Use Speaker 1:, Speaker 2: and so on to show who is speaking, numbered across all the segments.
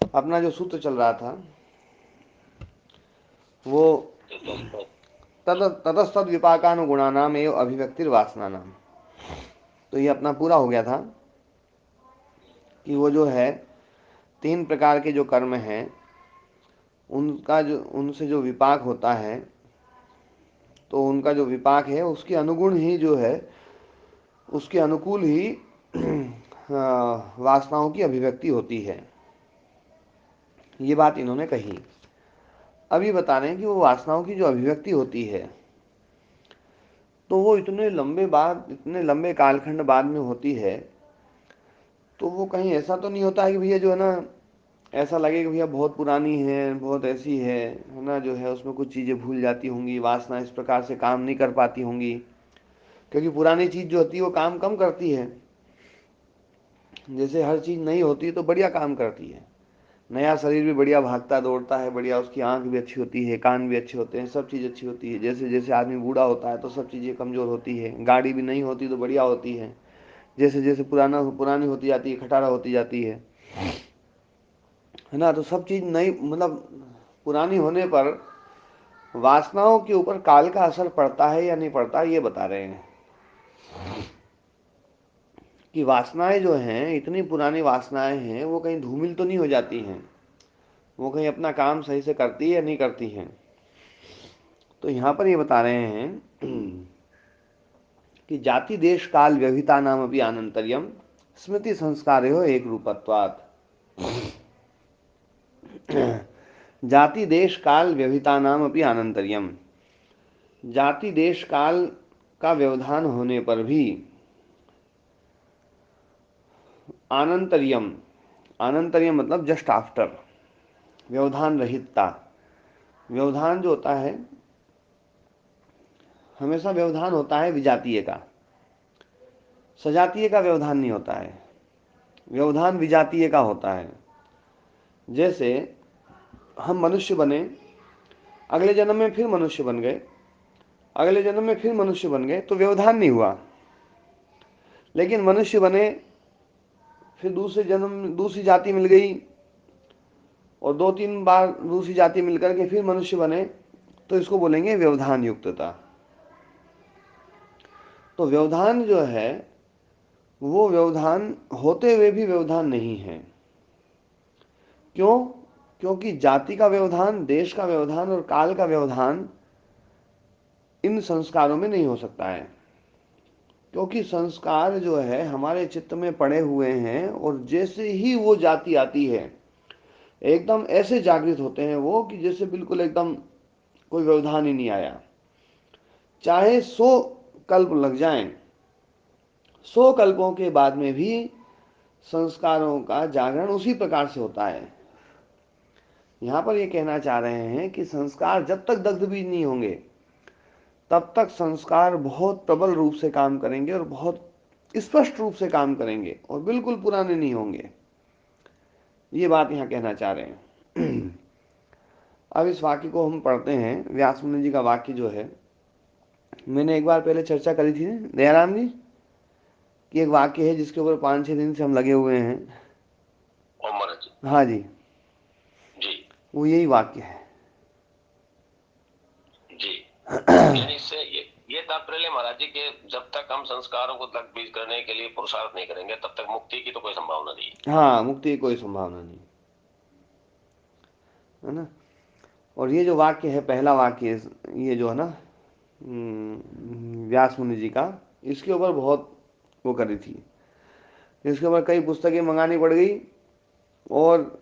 Speaker 1: अपना जो सूत्र चल रहा था वो ततस्तद विपाकानुगुणानाम एवं अभिव्यक्तिर्वासना नाम। तो ये अपना पूरा हो गया था कि वो जो है तीन प्रकार के जो कर्म हैं उनका जो उनसे जो विपाक होता है, तो उनका जो विपाक है उसके अनुगुण ही जो है उसके अनुकूल ही वासनाओं की अभिव्यक्ति होती है। ये बात इन्होंने कही। अभी बता रहे हैं कि वो वासनाओं की जो अभिव्यक्ति होती है तो वो इतने लंबे कालखंड बाद में होती है। तो वो कहीं ऐसा तो नहीं होता है कि भैया जो है ना, ऐसा लगे कि भैया बहुत पुरानी है, बहुत ऐसी है ना, जो है उसमें कुछ चीज़ें भूल जाती होंगी, वासना इस प्रकार से काम नहीं कर पाती होंगी। क्योंकि पुरानी चीज़ जो होती है वो काम कम करती है। जैसे हर चीज़ नई होती है तो बढ़िया काम करती है। नया शरीर भी बढ़िया भागता दौड़ता है, बढ़िया उसकी आंख भी अच्छी होती है, कान भी अच्छे होते हैं, सब चीज़ अच्छी होती है। जैसे जैसे आदमी बूढ़ा होता है तो सब चीज़ें कमज़ोर होती है। गाड़ी भी नहीं होती तो बढ़िया होती है। जैसे जैसे पुरानी होती जाती है, खटारा होती जाती है ना। तो सब चीज़ नई मतलब पुरानी होने पर वासनाओं के ऊपर काल का असर पड़ता है या नहीं पड़ता, ये बता रहे हैं कि वासनाएं जो हैं, इतनी पुरानी वासनाएं हैं, वो कहीं धूमिल तो नहीं हो जाती हैं, वो कहीं अपना काम सही से करती है या नहीं करती हैं। तो यहाँ पर ये बता रहे हैं कि जाति देश काल व्यवहिता नाम अपनी आनंतर्यम स्मृति संस्कारो एक रूपत्वात्। जाति देश काल व्यवहिता नाम अपनी आनंतर्यम, जाति देश काल का व्यवधान होने पर भी आनंतर्यम, आनंतर्यम मतलब जस्ट आफ्टर, व्यवधान रहितता। व्यवधान जो होता है, हमेशा व्यवधान होता है विजातीय का, सजातीय का व्यवधान नहीं होता है। व्यवधान विजातीय का होता है। जैसे हम मनुष्य बने, अगले जन्म में फिर मनुष्य बन गए, अगले जन्म में फिर मनुष्य बन गए, तो व्यवधान नहीं हुआ। लेकिन मनुष्य बने, फिर दूसरे जन्म दूसरी जाति मिल गई, और दो तीन बार दूसरी जाति मिलकर के फिर मनुष्य बने, तो इसको बोलेंगे व्यवधान युक्तता। तो व्यवधान जो है वो व्यवधान होते हुए भी व्यवधान नहीं है। क्यों? क्योंकि जाति का व्यवधान, देश का व्यवधान और काल का व्यवधान इन संस्कारों में नहीं हो सकता है। क्योंकि संस्कार जो है हमारे चित्त में पड़े हुए हैं, और जैसे ही वो जाति आती है एकदम ऐसे जागृत होते हैं वो कि जैसे बिल्कुल एकदम कोई व्यवधान ही नहीं आया। चाहे 100 कल्प लग जाएं, 100 कल्पों के बाद में भी संस्कारों का जागरण उसी प्रकार से होता है। यहां पर ये कहना चाह रहे हैं कि संस्कार जब तक दग्ध बीज नहीं होंगे तब तक संस्कार बहुत प्रबल रूप से काम करेंगे और बहुत स्पष्ट रूप से काम करेंगे और बिल्कुल पुराने नहीं होंगे। ये बात यहां कहना चाह रहे हैं। अब इस वाक्य को हम पढ़ते हैं। व्यास मुनि जी का वाक्य जो है, मैंने एक बार पहले चर्चा करी थी दयाराम जी कि एक वाक्य है जिसके ऊपर 5-6 दिन से हम लगे हुए हैं। हाँ जी,
Speaker 2: जी
Speaker 1: वो यही वाक्य है।
Speaker 2: जी। यानी इससे ये तात्पर्य महाराज जी के जब तक हम संस्कारों को तक बीज करने के लिए पुरुषार्थ नहीं करेंगे तब तक मुक्ति की तो कोई संभावना नहीं
Speaker 1: हाँ, मुक्ति की कोई संभावना नहीं है ना। और ये जो वाक्य है, पहला वाक्य, ये जो है ना व्यास मुनि जी का, इसके ऊपर बहुत वो करी थी। इसके ऊपर कई पुस्तकें मंगानी पड़ गई, और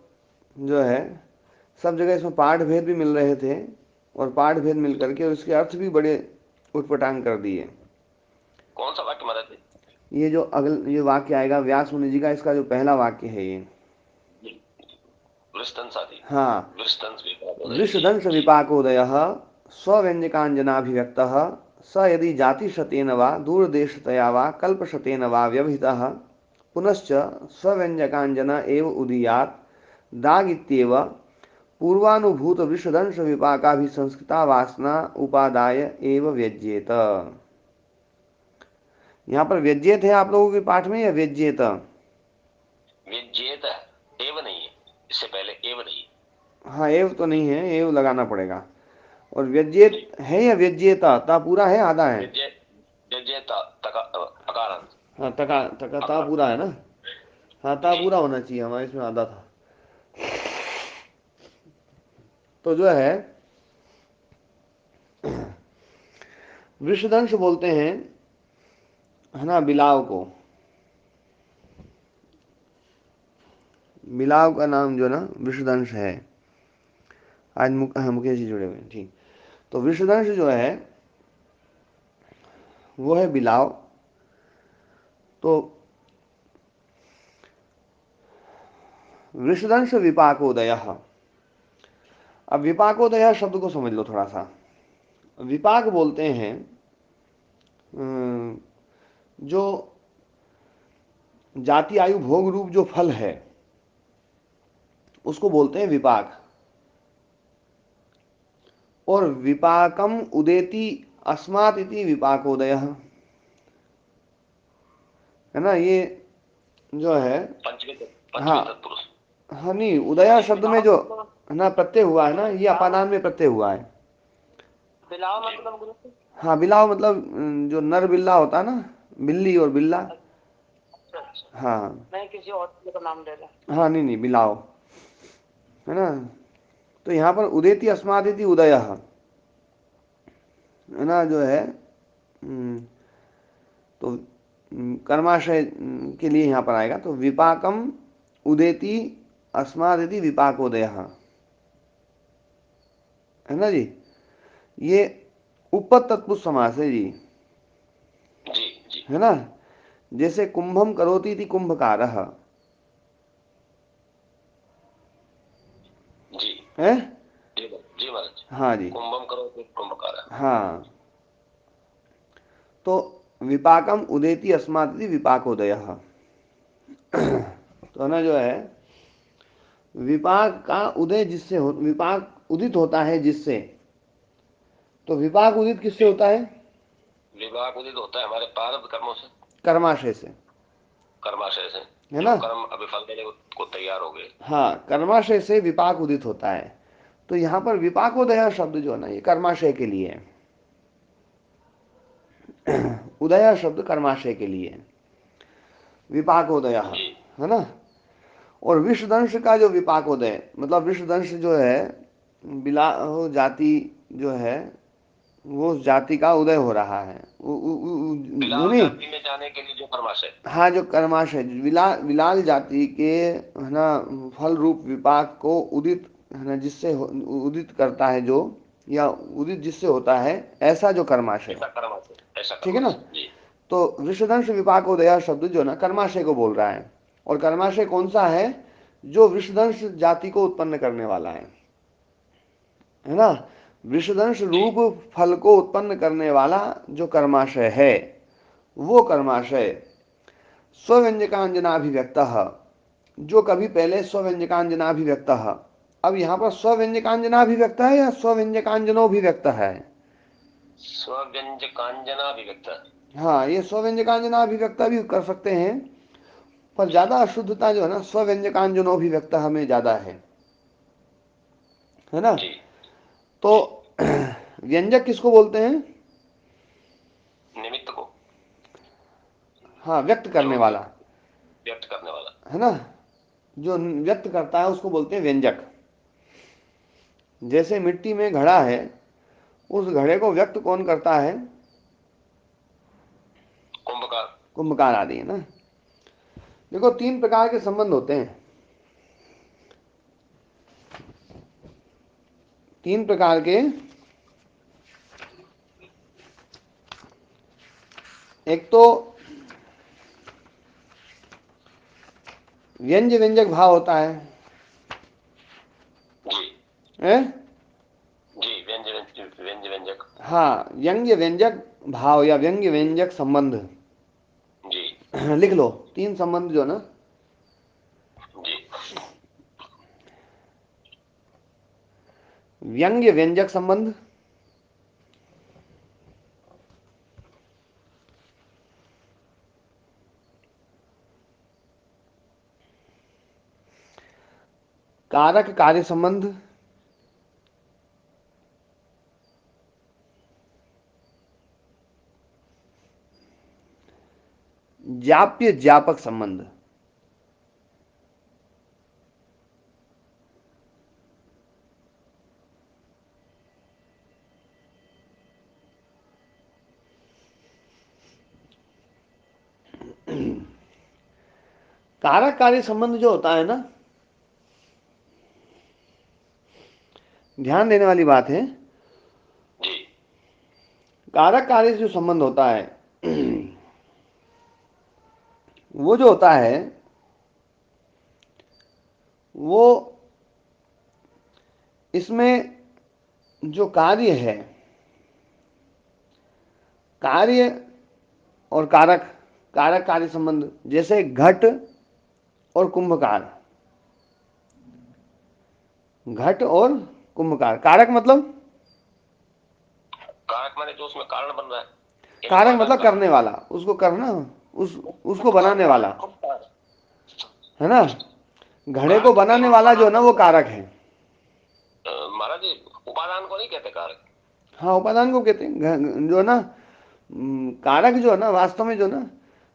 Speaker 1: जो है सब जगह इसमें पाठ भेद भी मिल रहे थे, और पाठ भेद मिल करके और इसके अर्थ भी बड़े उटपटांग कर दिए।
Speaker 2: कौन सा वाक्य महाराज जी?
Speaker 1: ये वाक्य आएगा व्यास मुनि जी का, इसका जो पहला वाक्य है ये।
Speaker 2: वृष्टंस आदि,
Speaker 1: हाँ,
Speaker 2: वृष्टंस विभागोदय। जी
Speaker 1: वृषदंश
Speaker 2: जी
Speaker 1: विपाकोदय स्वव्यंजकांजनाभिव्यक्त स यदि जातिशतेन वा दूरदेशतया वा कल्पशतेन वा व्यवहितः पुनश्च स्वव्यंजकांजन एव उदीयात् दाग इत्येव पूर्वानुभूत वृषदंश विपाकाभिसंस्कृता वासना उपादाय एव व्यज्येत। यहाँ पर व्यज्येत है आप लोगों के पाठ में, या व्यज्येत?
Speaker 2: विजेत एव नहीं है। इससे पहले एव नहीं।
Speaker 1: हाँ, एव तो नहीं है, एव लगाना पड़ेगा। और व्यज्येत है या व्यज्येता, ता पूरा है आधा है?
Speaker 2: व्यज्य व्यज्यता अकारांत।
Speaker 1: हाँ, तका तका ता पूरा है ना। हाँ, ता
Speaker 2: जी
Speaker 1: पूरा होना चाहिए, हमारे इसमें आधा था। तो जो है वृषदंश बोलते हैं, है ना, बिलाव को। बिलाव का नाम जो ना वृषदंश है। आज हाँ, मुकेश जी जुड़े हुए हैं, ठीक। तो वृषदंश जो है वो है बिलाव। तो वृषदंश विपाकोदय। अब विपाकोदय शब्द को समझ लो थोड़ा सा। विपाक बोलते हैं जो जाति आयु भोग रूप जो फल है उसको बोलते हैं विपाक। और विपाकम उदेति अस्मात् इति विपाकोदय, है ना, ये जो है।
Speaker 2: पंचमी
Speaker 1: हाँ,
Speaker 2: पंचमी तत्पुरुष।
Speaker 1: हाँ, नहीं, उदया शब्द में जो है ना प्रत्यय हुआ है ना, ये अपादान में प्रत्यय हुआ है।
Speaker 2: बिलाव मतलब गुरु।
Speaker 1: हाँ, बिलाव मतलब जो नर बिल्ला होता है ना, बिल्ली और बिल्ला।
Speaker 2: अच्छा अच्छा,
Speaker 1: हाँ।
Speaker 2: मैं किसी और चीज़ का नाम ले रहा।
Speaker 1: हाँ, नहीं नहीं, बिलाव, है ना। तो यहाँ पर उदेति अस्मादिति उदय, है ना, जो है तो कर्माशय के लिए यहाँ पर आएगा। तो विपाकम उदेति अस्मादिति विपाकोदय, है ना जी। ये उपपद तत्पुरुष समास है जी।
Speaker 2: जी जी
Speaker 1: है ना। जैसे कुंभम करोति इति कुंभकारः
Speaker 2: जी
Speaker 1: है।
Speaker 2: जी जी महाराज।
Speaker 1: हाँ जी।
Speaker 2: कुंभम करो तो कुंभकार।
Speaker 1: हाँ, तो विपाकम उदेति अस्मादिति विपाकोदय। तो ना जो है विपाक का उदय जिससे हो, विपाक उदित होता है जिससे। तो विपाक उदित किससे होता है?
Speaker 2: विभाग उदित होता है हमारे प्रारब्ध कर्मों से,
Speaker 1: कर्माशय से,
Speaker 2: कर्माशय से,
Speaker 1: है
Speaker 2: जो
Speaker 1: ना।
Speaker 2: कर्म अभी फल देने को तैयार हो गए।
Speaker 1: हाँ, कर्माशय से विपाक उदित होता है। तो यहाँ पर विपाकोदय शब्द जो है ना, ये कर्माशय के लिए है। उदय शब्द कर्माशय के लिए है, विपाकोदय,
Speaker 2: जी
Speaker 1: है ना। और विषदंश का जो विपाकोदय मतलब विषदंश जो है बिला जाति जो है, वो उस जाति का उदय हो रहा है। जो
Speaker 2: बिलाव
Speaker 1: नहीं।
Speaker 2: जाति में जाने के लिए जो कर्माशय।
Speaker 1: हाँ, जो कर्माशय विलाल जाति के, है ना, फल रूप विपाक को उदित, है ना, जिससे उदित करता है जो, या उदित जिससे होता है, ऐसा जो कर्माशय।
Speaker 2: ऐसा कर्माशय, ऐसा
Speaker 1: ठीक है ना।
Speaker 2: कर्माशय जी।
Speaker 1: तो वृषदंश विपाकोदय शब्द जो ना कर्माशय को बोल रहा है। और कर्माशय कौन सा है? जो वृषदंश जाति को उत्पन्न करने वाला है ना। वृषदंश
Speaker 2: जी
Speaker 1: रूप फल को उत्पन्न करने वाला जो कर्माशय है, वो कर्माशय स्वव्यंजकांजनाभिव्यक्त, जो कभी पहले स्वव्यंजकांजनाभिव्यक्त। अब यहाँ पर स्वव्यंजकांजनाभिव्यक्त है या स्वव्यंजकांजनोभिव्यक्त है?
Speaker 2: स्वव्यंजकांजना अभिव्यक्त।
Speaker 1: हाँ, ये स्वव्यंजकांजनाभिव्यक्त भी कर सकते हैं, पर ज्यादा अशुद्धता जो है ना स्वव्यंजकांजनोभिव्यक्त हमें ज्यादा है ना।
Speaker 2: जी
Speaker 1: तो
Speaker 2: जी।
Speaker 1: व्यंजक किसको बोलते हैं?
Speaker 2: निमित्त को,
Speaker 1: हाँ, व्यक्त
Speaker 2: जो
Speaker 1: करने वाला,
Speaker 2: व्यक्त करने वाला।
Speaker 1: है ना, जो व्यक्त करता है उसको बोलते हैं व्यंजक। जैसे मिट्टी में घड़ा है, उस घड़े को व्यक्त कौन करता है?
Speaker 2: कुंभकार।
Speaker 1: कुंभकार आदि, है ना। देखो, तीन प्रकार के संबंध होते हैं, तीन प्रकार के। एक तो व्यंज्य व्यंजक भाव होता है,
Speaker 2: जी
Speaker 1: है?
Speaker 2: जी। व्यंज व्यंज व्यंजक।
Speaker 1: हाँ, व्यंग्य व्यंजक भाव या व्यंग्य व्यंजक संबंध।
Speaker 2: जी
Speaker 1: लिख लो तीन संबंध जो ना।
Speaker 2: जी
Speaker 1: व्यंग्य व्यंजक संबंध, कारक कार्य संबंध, जाप्य ज्ञापक संबंध। कारक कार्य संबंध जो होता है ना, ध्यान देने वाली बात है,
Speaker 2: जी
Speaker 1: कारक कार्य से जो संबंध होता है वो जो होता है वो इसमें जो कार्य है, कार्य और कारक, कारक कार्य संबंध, जैसे घट और कुंभकार, घट और कुंभकार। कारक मतलब,
Speaker 2: कारक माने जो उसमें कारण बन रहा है, एक
Speaker 1: कारक
Speaker 2: उपादान
Speaker 1: मतलब
Speaker 2: का।
Speaker 1: करने वाला, उसको करना, उसको बनाने वाला, है ना। घड़े को
Speaker 2: कारक के
Speaker 1: बनाने वाला जो है
Speaker 2: उपादान
Speaker 1: ना
Speaker 2: को,
Speaker 1: वो कारक है।
Speaker 2: महाराज जी उपादान को नहीं कहते कारक।
Speaker 1: हाँ, उपादान को कहते हैं। जो है ना, कारक जो है ना, वास्तव में जो ना,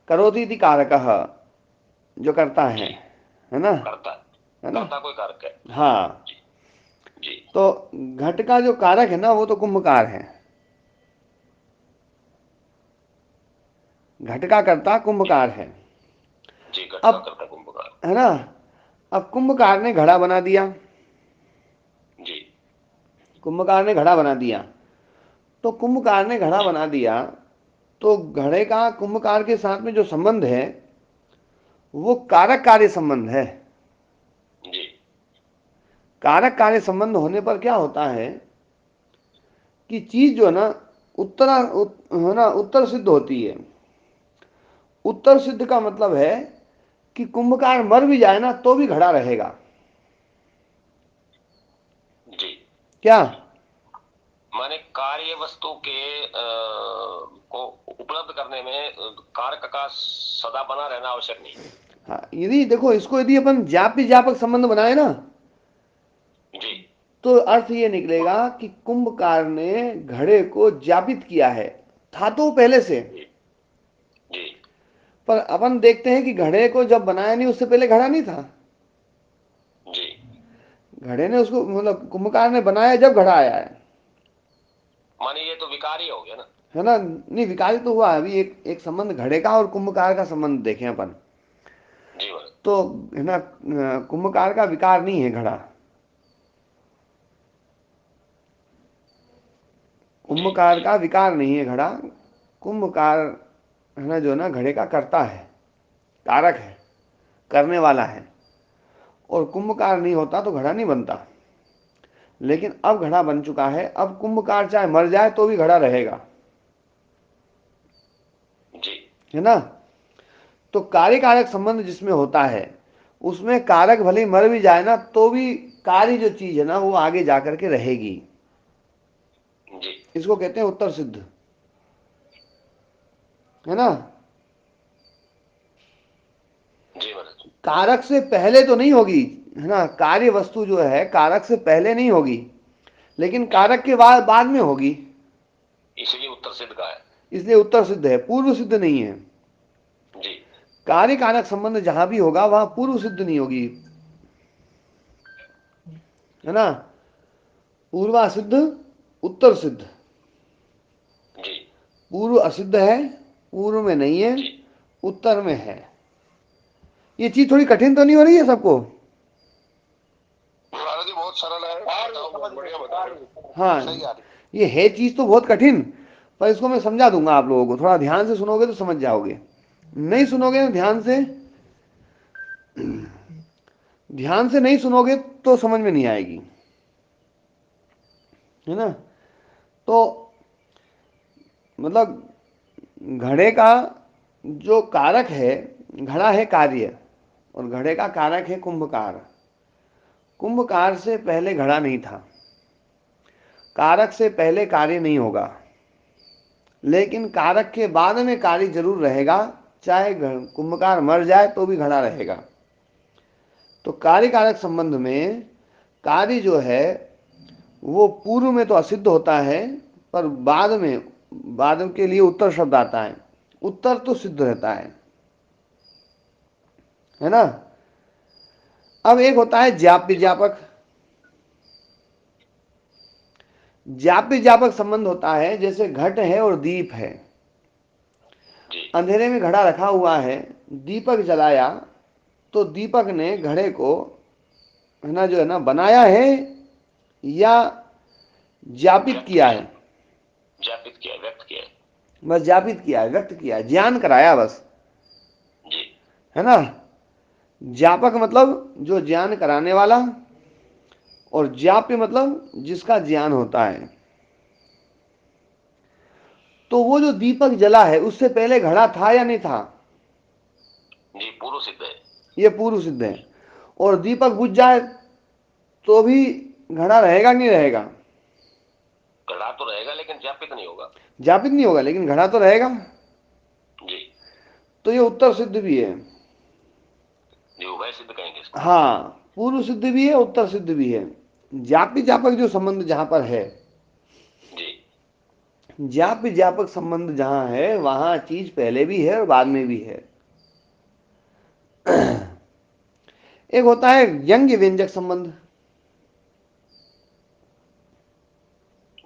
Speaker 1: करोति इति कारकः, जो करता
Speaker 2: जी
Speaker 1: है ना,
Speaker 2: करता
Speaker 1: है ना।
Speaker 2: करता कोई कारक है।
Speaker 1: हाँ,
Speaker 2: जी जी
Speaker 1: तो घट का जो कारक है ना वो तो कुंभकार है। घट का कर्ता
Speaker 2: जी
Speaker 1: कुंभकार है।
Speaker 2: जी घट का
Speaker 1: अब,
Speaker 2: करता कुंभकार।
Speaker 1: है ना, अब कुंभकार ने घड़ा बना दिया,
Speaker 2: जी
Speaker 1: कुंभकार ने घड़ा बना दिया, तो कुंभकार ने घड़ा
Speaker 2: जी
Speaker 1: बना दिया, तो घड़े का कुंभकार के साथ में जो संबंध है वो कारक कार्य संबंध है।
Speaker 2: जी
Speaker 1: कारक कार्य संबंध होने पर क्या होता है कि चीज जो है ना है ना, उत्तर सिद्ध होती है। उत्तर सिद्ध का मतलब है कि कुंभकार मर भी जाए ना तो भी घड़ा रहेगा।
Speaker 2: जी
Speaker 1: क्या?
Speaker 2: माने कार्य वस्तु के को उपलब्ध करने में कारक का सदा बना रहना आवश्यक नहीं।
Speaker 1: हाँ, यदि देखो इसको यदि अपन ज्ञाप्य ज्ञापक संबंध बनाए ना
Speaker 2: जी
Speaker 1: तो अर्थ ये निकलेगा कि कुंभकार ने घड़े को ज्ञापित किया है, था तो पहले से,
Speaker 2: जी जी
Speaker 1: पर अपन देखते हैं कि घड़े को जब बनाया नहीं उससे पहले घड़ा नहीं था।
Speaker 2: जी
Speaker 1: घड़े ने उसको, मतलब कुंभकार ने बनाया जब घड़ा आया
Speaker 2: माने ये तो विकार ही हो गया ना।
Speaker 1: है ना। नहीं, विकारित तो हुआ। अभी एक एक संबंध घड़े का और कुंभकार का संबंध देखें अपन,
Speaker 2: जी महाराज।
Speaker 1: तो है ना, कुंभकार का विकार नहीं है घड़ा,
Speaker 2: जी
Speaker 1: कुंभकार
Speaker 2: जी
Speaker 1: का विकार नहीं है घड़ा। कुंभकार है ना, जो है ना, घड़े का कर्ता है, कारक है, करने वाला है। और कुंभकार नहीं होता तो घड़ा नहीं बनता। लेकिन अब घड़ा बन चुका है, अब कुंभकार चाहे मर जाए तो भी घड़ा रहेगा,
Speaker 2: जी
Speaker 1: है ना। तो कार्य कारक संबंध जिसमें होता है उसमें कारक भले ही मर भी जाए ना तो भी कार्य जो चीज है ना वो आगे जाकर के रहेगी।
Speaker 2: जी
Speaker 1: इसको कहते हैं उत्तर सिद्ध, है ना।
Speaker 2: जी महाराज।
Speaker 1: कारक से पहले तो नहीं होगी, है ना, कार्य वस्तु जो है कारक से पहले नहीं होगी, लेकिन
Speaker 2: जी
Speaker 1: कारक के बाद में होगी।
Speaker 2: इसीलिए उत्तर सिद्ध का है।
Speaker 1: इसलिए उत्तर सिद्ध है, पूर्व सिद्ध नहीं है।
Speaker 2: जी
Speaker 1: कार्य कारक संबंध जहां भी होगा वहां पूर्व सिद्ध नहीं होगी, है ना। पूर्वा सिद्ध, उत्तर सिद्ध।
Speaker 2: जी
Speaker 1: पूर्व असिद्ध है, पूर्व में नहीं है,
Speaker 2: जी
Speaker 1: उत्तर में है। ये चीज थोड़ी कठिन तो नहीं हो रही है सबको?
Speaker 2: महाराज जी बहुत सरल है, बताओ, बढ़िया बताओ।
Speaker 1: हाँ,
Speaker 2: सही आ रही।
Speaker 1: ये है चीज तो बहुत कठिन, पर इसको मैं समझा दूंगा आप लोगों को। थोड़ा ध्यान से सुनोगे तो समझ जाओगे, नहीं सुनोगे ना ध्यान से, ध्यान से नहीं सुनोगे तो समझ में नहीं आएगी, है ना। तो मतलब घड़े का जो कारक है, घड़ा है कार्य, और घड़े का कारक है कुंभकार। कुंभकार से पहले घड़ा नहीं था, कारक से पहले कार्य नहीं होगा, लेकिन कारक के बाद में कार्य जरूर रहेगा। चाहे कुंभकार मर जाए तो भी घड़ा रहेगा। तो कार्य कारक संबंध में कार्य जो है वो पूर्व में तो असिद्ध होता है, पर बाद के लिए उत्तर शब्द आता है, उत्तर तो सिद्ध रहता है ना। अब एक होता है ज्याप्य ज्ञापक। ज्याप्य ज्ञापक संबंध होता है, जैसे घट है और दीप है,
Speaker 2: जी
Speaker 1: अंधेरे में घड़ा रखा हुआ है, दीपक जलाया तो दीपक ने घड़े को है ना जो है ना बनाया है या ज्ञापित
Speaker 2: व्यक्त
Speaker 1: किया
Speaker 2: किया,
Speaker 1: है।
Speaker 2: ज्ञापित किया, व्यक्त किया।
Speaker 1: बस ज्ञापित किया है, व्यक्त किया है, ज्ञान कराया बस,
Speaker 2: जी
Speaker 1: है ना। ज्ञापक मतलब जो ज्ञान कराने वाला, और ज्ञाप्य मतलब जिसका ज्ञान होता है। तो वो जो दीपक जला है उससे पहले घड़ा था या नहीं था?
Speaker 2: जी, पूर्व सिद्ध है।
Speaker 1: ये पूर्व सिद्ध है। और दीपक बुझ जाए तो भी घड़ा रहेगा नहीं रहेगा?
Speaker 2: घड़ा तो रहेगा लेकिन ज्ञापित नहीं होगा।
Speaker 1: ज्ञापित नहीं होगा लेकिन घड़ा तो रहेगा।
Speaker 2: जी
Speaker 1: तो ये उत्तर सिद्ध भी है।
Speaker 2: जी, उभय सिद्ध कहेंगे इसको।
Speaker 1: हाँ, पूर्व सिद्ध भी है, उत्तर सिद्ध भी है। ज्ञापी ज्ञापक जो संबंध जहां पर है,
Speaker 2: जी
Speaker 1: ज्ञाप्य ज्ञापक संबंध जहां है वहां चीज पहले भी है और बाद में भी है। एक होता है व्यंग्य व्यंजक संबंध।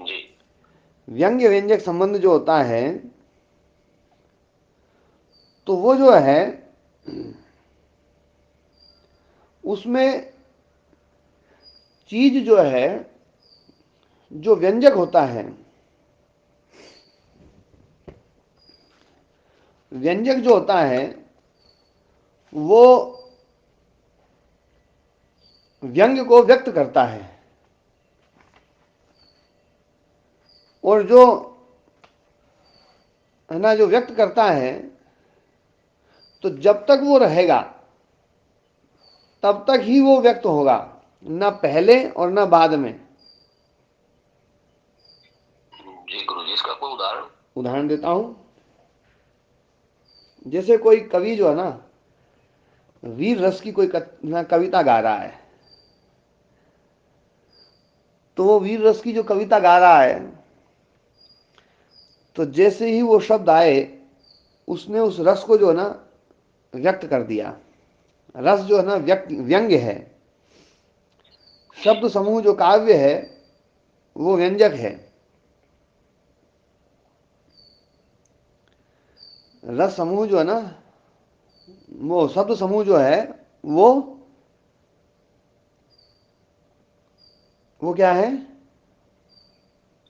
Speaker 2: जी
Speaker 1: व्यंग्य व्यंजक संबंध जो होता है, तो वो जो है उसमें चीज जो है, जो व्यंजक होता है, व्यंजक जो होता है वो व्यंग्य को व्यक्त करता है। और जो है ना जो व्यक्त करता है, तो जब तक वो रहेगा तब तक ही वो व्यक्त होगा, ना पहले और ना बाद में।
Speaker 2: जी गुरु जी, इसका कोई उदाहरण?
Speaker 1: उदाहरण देता हूं। जैसे कोई कवि जो है ना वीर रस की कोई कविता गा रहा है, तो वो वीर रस की जो कविता गा रहा है, तो जैसे ही वो शब्द आए उसने उस रस को जो है ना व्यक्त कर दिया। रस जो है ना व्यक्त व्यंग्य है।
Speaker 2: जी
Speaker 1: शब्द समूह जो काव्य है वो व्यंजक है। रस समूह जो है ना, वो शब्द समूह जो है वो क्या है?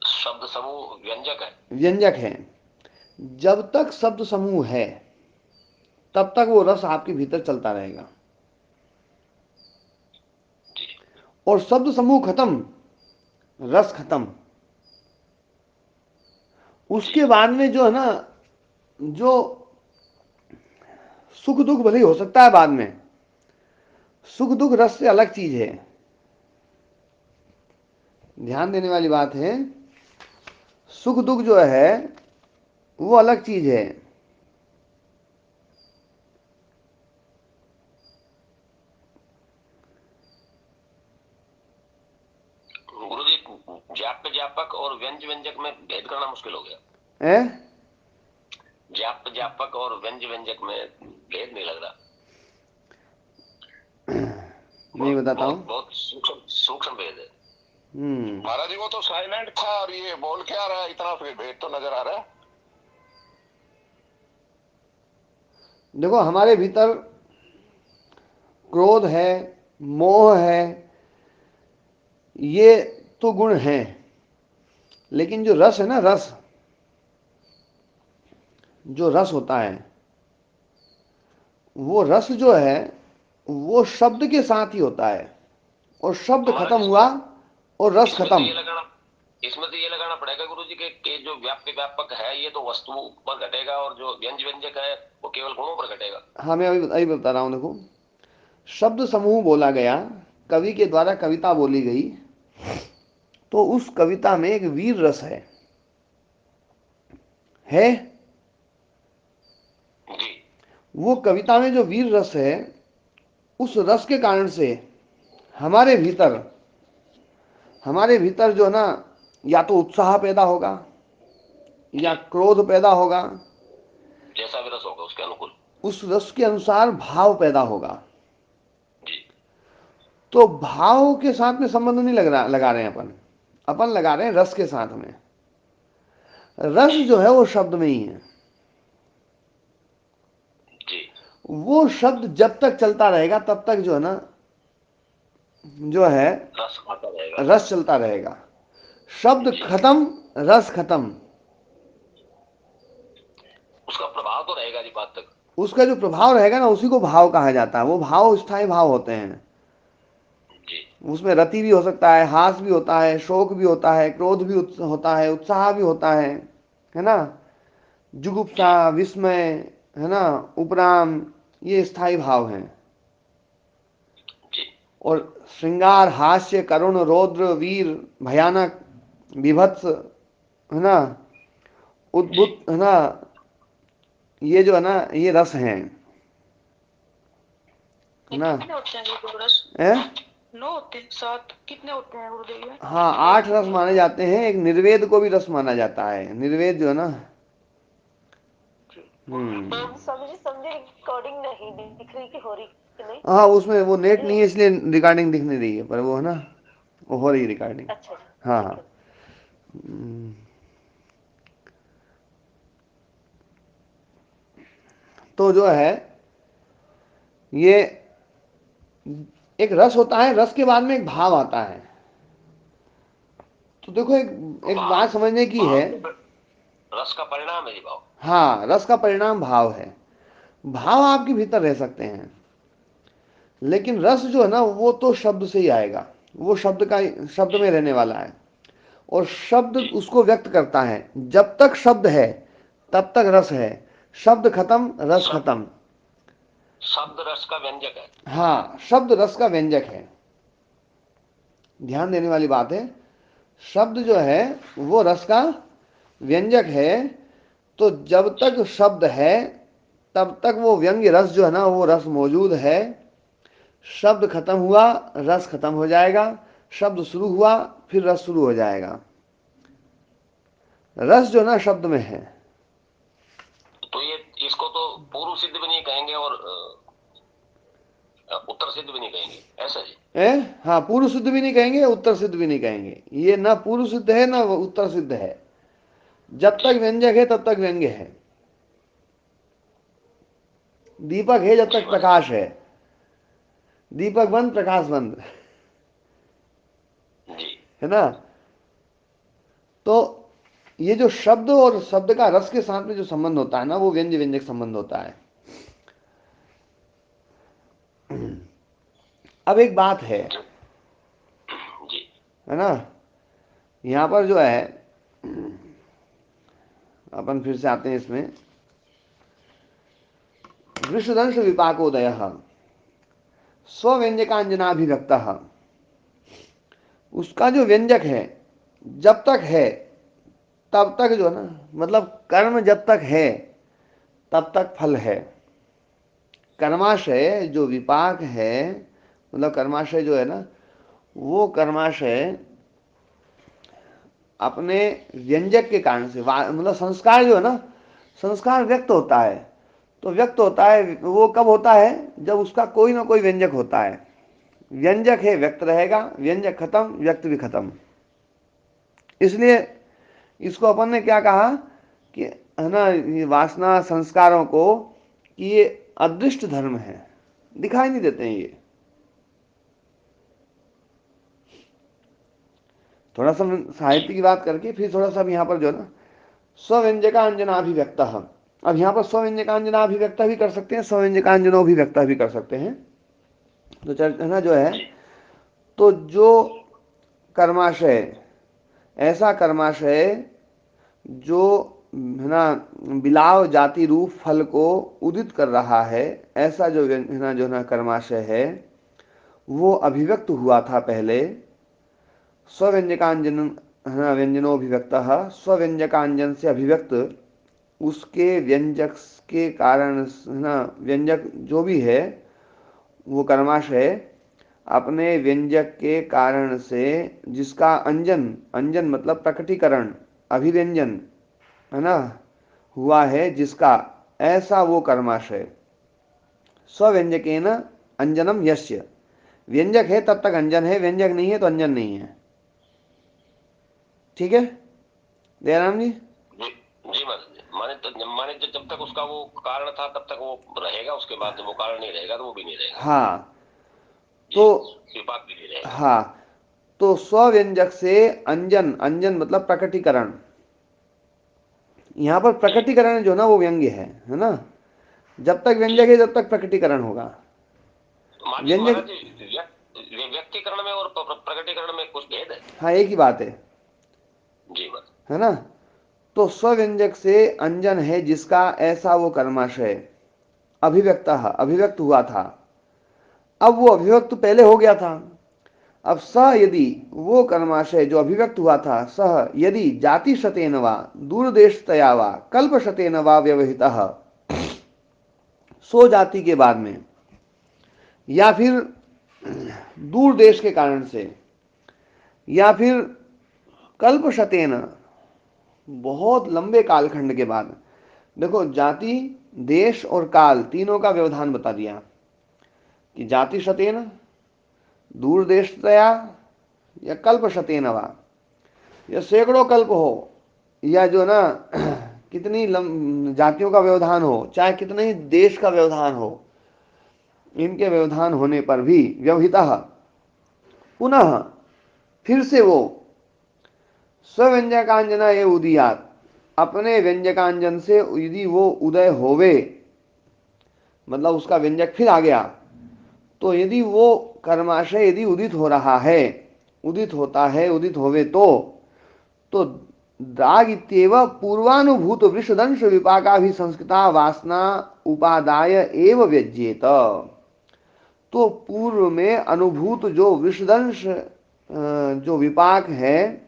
Speaker 2: शब्द समूह व्यंजक है।
Speaker 1: व्यंजक है। जब तक शब्द समूह है तब तक वो रस आपके भीतर चलता रहेगा।
Speaker 2: जी
Speaker 1: और शब्द समूह खत्म, रस खत्म।
Speaker 2: जी
Speaker 1: उसके बाद में जो है ना, जो सुख दुख भले ही हो सकता है बाद में, सुख दुख रस से अलग चीज है। ध्यान देने वाली बात है, सुख दुख जो है वो अलग चीज है।
Speaker 2: गुरु जी, ज्ञाप्य ज्ञापक और व्यंज व्यंजक में भेद करना मुश्किल हो गया।
Speaker 1: है?
Speaker 2: ज्ञाप्य ज्ञापक और व्यंज व्यंजक में भेद नहीं लग रहा।
Speaker 1: नहीं
Speaker 2: बहुत
Speaker 1: बताता हूं।
Speaker 2: बहुत बहुत सूक्ष्म सूक्ष्म भेद है।
Speaker 1: हम्म।
Speaker 2: महाराज जी, वो तो साइलेंट था और ये बोल के आ रहा है, इतना फिर भेद तो नजर आ रहा है।
Speaker 1: देखो, हमारे भीतर क्रोध है, मोह है, ये तो गुण हैं। लेकिन जो रस है ना, रस, जो रस होता है, वो रस जो है वो शब्द के साथ ही होता है। और शब्द
Speaker 2: तो महाराज
Speaker 1: खत्म हुआ और रस
Speaker 2: इसमें तो
Speaker 1: खत्म।
Speaker 2: ये लगाना इसमें तो ये लगाना पड़ेगा गुरु जी के जो व्याप्य व्यापक है ये तो वस्तु पर घटेगा और जो व्यंज व्यंजक है वो केवल गुणों पर घटेगा।
Speaker 1: हाँ, मैं अभी बता रहा हूं। देखो, शब्द समूह बोला गया, कवि के द्वारा कविता बोली गई, तो उस कविता में एक वीर रस है।
Speaker 2: जी
Speaker 1: वो कविता में जो वीर रस है, उस रस के कारण से हमारे भीतर हमारे भीतर जो है ना, या तो उत्साह पैदा होगा या
Speaker 2: जी।
Speaker 1: क्रोध पैदा होगा,
Speaker 2: जैसा भी रस होगा उसके अनुकूल।
Speaker 1: उस रस के अनुसार भाव पैदा होगा।
Speaker 2: जी।
Speaker 1: तो भाव के साथ में संबंध नहीं लगा रहे हैं अपन, अपन लगा रहे हैं रस के साथ में। रस
Speaker 2: जी।
Speaker 1: जो है वो शब्द में ही है।
Speaker 2: जी।
Speaker 1: वो शब्द जब तक चलता रहेगा तब तक जो है ना, जो है
Speaker 2: रस आता रहेगा।
Speaker 1: रस चलता रहेगा। शब्द
Speaker 2: जी।
Speaker 1: खत्म, रस खत्म।
Speaker 2: उसका प्रभाव तो रहेगा जी बात तक।
Speaker 1: उसका जो प्रभाव रहेगा ना, उसी को भाव कहा जाता है। वो भाव स्थायी भाव होते हैं।
Speaker 2: जी।
Speaker 1: उसमें रति भी हो सकता है, हास भी होता है, शोक भी होता है, क्रोध भी होता है, उत्साह भी होता है ना, जुगुप्सा,
Speaker 2: जी।
Speaker 1: विस्मय, है ना, उपराम, ये स्थायी भाव हैं।
Speaker 2: जी।
Speaker 1: और श्रृंगार, हास्य, करुण, रौद्र, वीर, भयानक, विभत्स, है ना,
Speaker 2: जी।
Speaker 1: उद्भुत, है ना, ये जो है ना, ये रस हैं, है
Speaker 3: ये
Speaker 1: ना।
Speaker 3: कितने होते हैं गुरुदेव रस?
Speaker 1: है?
Speaker 3: 9 होते हैं, 7 कितने होते हैं गुरुदेव ये?
Speaker 1: हाँ, 8 रस माने जाते हैं। एक निर्वेद को भी रस माना जाता है। निर्वेद जो है ना,
Speaker 3: मैम समझी समझी, रिकॉर्डिंग नहीं दिख रही कि हो रही कि नहीं?
Speaker 1: हाँ, उसमें वो नेट नहीं है इसलिए रिकॉर्डिंग दिख नहीं रही है, पर वो है ना, वो हो रही है रिकॉर्डिंग।
Speaker 3: अच्छा जी,
Speaker 1: हाँ
Speaker 3: ठीक
Speaker 1: हाँ।
Speaker 3: है।
Speaker 1: तो जो है, ये एक रस होता है, रस के बाद में एक भाव आता है। तो देखो, एक एक
Speaker 2: भाव।
Speaker 1: बात समझने की
Speaker 2: भाव
Speaker 1: है।
Speaker 2: तो रस का परिणाम है जी भाव।
Speaker 1: हाँ, रस का परिणाम भाव है। भाव आपके भीतर रह सकते हैं, लेकिन रस जो है ना, वो तो शब्द से ही आएगा। वो शब्द
Speaker 2: जी।
Speaker 1: में रहने वाला है। और शब्द
Speaker 2: जी।
Speaker 1: उसको व्यक्त करता है। जब तक शब्द है तब तक रस है। शब्द खत्म, रस
Speaker 2: शब्द
Speaker 1: खत्म।
Speaker 2: शब्द रस का व्यंजक है।
Speaker 1: हाँ, शब्द रस का व्यंजक है। ध्यान देने वाली बात है। शब्द जो है वो रस का व्यंजक है। तो जब
Speaker 2: जी।
Speaker 1: तक शब्द है तब तक वो व्यंग्य रस जो है ना, वो रस मौजूद है। शब्द खत्म हुआ, रस खत्म हो जाएगा। शब्द शुरू हुआ, फिर रस शुरू हो जाएगा। रस जो ना शब्द में है।
Speaker 2: तो ये इसको तो पूर्व सिद्ध भी नहीं कहेंगे और उत्तर सिद्ध भी नहीं कहेंगे, ऐसा जी?
Speaker 1: ए? हाँ, पूर्व सिद्ध भी नहीं कहेंगे, उत्तर सिद्ध भी नहीं कहेंगे। ये ना पूर्व सिद्ध है ना वो उत्तर सिद्ध है। जब
Speaker 2: जी।
Speaker 1: तक व्यंजक है तब तक व्यंग्य है। दीपक है जब
Speaker 2: जी
Speaker 1: तक
Speaker 2: महाराज।
Speaker 1: प्रकाश है। दीपक बंद, प्रकाश बंद,
Speaker 2: जी।
Speaker 1: है ना। तो ये जो शब्द और शब्द का रस के साथ में जो संबंध होता है ना, वो व्यंग्य व्यंजक संबंध होता है। अब एक बात
Speaker 2: जी।
Speaker 1: है ना, यहां पर जो है, अपन फिर से आते हैं इसमें। वृषदंश विपाकोदय स्वव्यंजकांजनाभिव्यक्त। उसका जो व्यंजक है, जब तक है तब तक जो है ना, मतलब कर्म जब तक है तब तक फल है। कर्माशय जो विपाक है, मतलब कर्माशय जो है ना, वो कर्माशय अपने व्यंजक के कारण से, मतलब संस्कार जो है ना, संस्कार व्यक्त होता है। तो व्यक्त होता है वो कब होता है? जब उसका कोई ना कोई व्यंजक होता है। व्यंजक है, व्यक्त रहेगा। व्यंजक खत्म, व्यक्त भी खत्म। इसलिए इसको अपन ने क्या कहा कि, है ना, ये वासना संस्कारों को, कि ये अदृष्ट धर्म है, दिखाई नहीं देते हैं ये। थोड़ा सा
Speaker 2: जी।
Speaker 1: साहित्य की बात करके फिर थोड़ा सा यहाँ पर जो है ना, स्वव्यंजकांजनाभिव्यक्त। अब यहाँ पर स्वव्यंजकांजनाभिव्यक्त भी कर सकते हैं, स्वव्यंजकांजनोभिव्यक्त भी कर सकते हैं। तो है ना, जो है,
Speaker 2: जी।
Speaker 1: तो जो कर्माशय, ऐसा कर्माशय जो, है ना, बिलाव जाति रूप फल को उदित कर रहा है, ऐसा जो है ना, जो ना कर्माशय है, वो अभिव्यक्त हुआ था पहले। स्वव्यंजकांजन, है ना, व्यंजनोभिव्यक्त। स्वव्यंजकांजन से अभिव्यक्त, उसके व्यंजक के कारण, है ना, व्यंजक जो भी है वो कर्माशय अपने व्यंजक के कारण से जिसका अंजन, अंजन मतलब प्रकटीकरण, अभिव्यंजन है ना, हुआ है जिसका, ऐसा वो कर्माशय। स्वव्यंजकेन अंजनम यस्य, व्यंजक है तब तक अंजन है, व्यंजक नहीं है तो अंजन नहीं है। ठीक है दयाराम जी?
Speaker 2: जी जी महाराज जी। माने तो जब तक उसका वो कारण था तब तक वो रहेगा, उसके बाद जब वो कारण नहीं रहेगा तो वो भी नहीं रहेगा।
Speaker 1: हाँ
Speaker 2: जी,
Speaker 1: तो
Speaker 2: विपाक भी नहीं रहेगा।
Speaker 1: हाँ तो स्वव्यंजक से अंजन, अंजन मतलब प्रकटीकरण, यहां पर
Speaker 2: जी
Speaker 1: प्रकटीकरण जो ना वो व्यंग्य है ना। जब तक
Speaker 2: जी।
Speaker 1: व्यंजक है जब तक प्रकटीकरण होगा।
Speaker 2: तो महाराज
Speaker 1: व्यंजक,
Speaker 2: जी, व्यक्तिकरण में और प्रकटीकरण में कुछ भेद है?
Speaker 1: हाँ एक ही बात
Speaker 2: जी महाराज।
Speaker 1: है ना। तो स्वव्यंजक से अंजन है जिसका, ऐसा वो कर्माशय अभिव्यक्त, अभिव्यक्त हुआ था। अब वो अभिव्यक्त तो पहले हो गया था। अब सह यदि, वो कर्माशय जो अभिव्यक्त हुआ था, सह यदि जाति शतेन वा दूरदेशतया वा कल्प शतेन वा व्यवहितः, सो जाति के बाद में या फिर दूर देश के कारण से या फिर कल्प शतेन, बहुत लंबे कालखंड के बाद। देखो जाति, देश और काल तीनों का व्यवधान बता दिया कि जाति शतेन, दूर देशतया या कल्प शतेन वा, या सैकड़ों कल्प हो, या जो ना कितनी जातियों का व्यवधान हो, चाहे कितने ही देश का व्यवधान हो, इनके व्यवधान होने पर भी व्यवहितः, पुनः फिर से वो स्वव्यंजकांजना ये उदीयात, अपने व्यंजकांजन से यदि वो उदय होवे, मतलब उसका व्यंजक फिर आ गया, तो यदि वो कर्माशय यदि उदित हो रहा है, उदित होता है, उदित होवे तो दाग इत्येव पूर्वानुभूत वृषदंश विपाका भी संस्कृता वासना उपादाय एव व्यज्येत। तो पूर्व में अनुभूत जो वृषदंश जो विपाक है,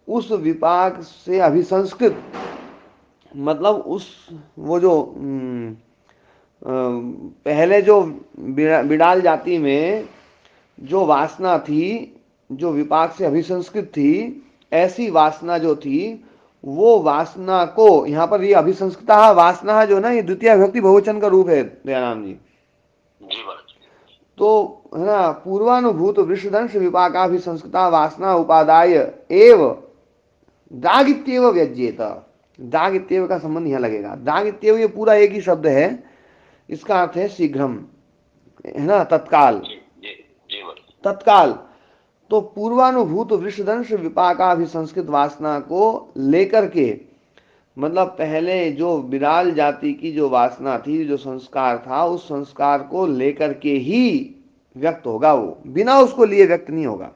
Speaker 1: उस विपाक से अभिसंस्कृत, मतलब उस वो जो पहले जो बिडाल जाति में जो वासना थी, जो विपाक से अभिसंस्कृत थी, ऐसी वासना जो थी, वो वासना को यहां पर ये अभिसंस्कृता वासना जो ना, ये द्वितीय विभक्ति बहुवचन का रूप है दयाराम जी।
Speaker 2: जी महाराज।
Speaker 1: तो है ना, पूर्वानुभूत वृषदंश विपाकाभिसंस्कृता वासना उपादाय एव दाग इत्येव व्यज्येत। दाग इत्येव का संबंध यहां लगेगा। दाग इत्येव ये पूरा एक ही शब्द है, इसका अर्थ है शीघ्रम, है ना, तत्काल,
Speaker 2: जी जी जी महाराज।
Speaker 1: तत्काल। तो पूर्वानुभूत वृषदंश विपाकाभिसंस्कृत वासना को लेकर के, मतलब पहले जो विराल जाति की जो वासना थी, जो संस्कार था, उस संस्कार को लेकर के ही व्यक्त होगा, वो बिना उसको लिए व्यक्त नहीं होगा।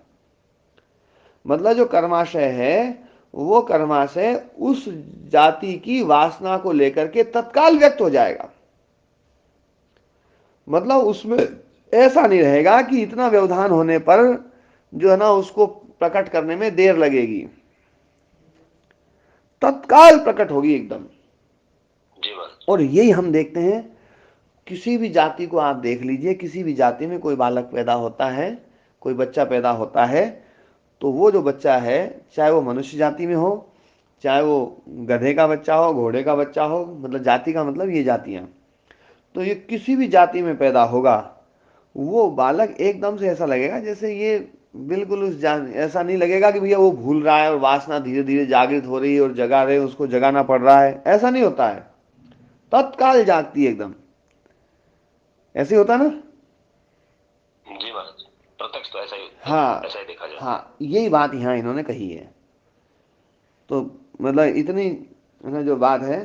Speaker 1: मतलब जो कर्माशय है, वो कर्माशय उस जाति की वासना को लेकर के तत्काल व्यक्त हो जाएगा। मतलब उसमें ऐसा नहीं रहेगा कि इतना व्यवधान होने पर जो है ना उसको प्रकट करने में देर लगेगी, तत्काल प्रकट होगी एकदम।
Speaker 2: जी महाराज।
Speaker 1: और यही हम देखते हैं, किसी भी जाति को आप देख लीजिए, किसी भी जाति में कोई बालक पैदा होता है, कोई बच्चा पैदा होता है, तो वो जो बच्चा है, चाहे वो मनुष्य जाति में हो, चाहे वो गधे का बच्चा हो, घोड़े का बच्चा हो, मतलब जाति का मतलब ये जातियां, तो ये किसी भी जाति में पैदा होगा, वो बालक एकदम से ऐसा लगेगा जैसे ये बिल्कुल उस जान, ऐसा नहीं लगेगा कि भैया वो भूल रहा है और वासना धीरे धीरे जागृत हो रही है और जगा रहे, उसको जगाना पड़ रहा है, ऐसा नहीं होता है। तत्काल जागती है एकदम, ऐसे होता है ना।
Speaker 2: जी महाराज। प्रत्यक्ष तो
Speaker 1: हाँ
Speaker 2: ऐसा ही देखा जाए।
Speaker 1: हाँ, यही बात यहाँ इन्होंने कही है। तो मतलब इतनी है ना जो बात है,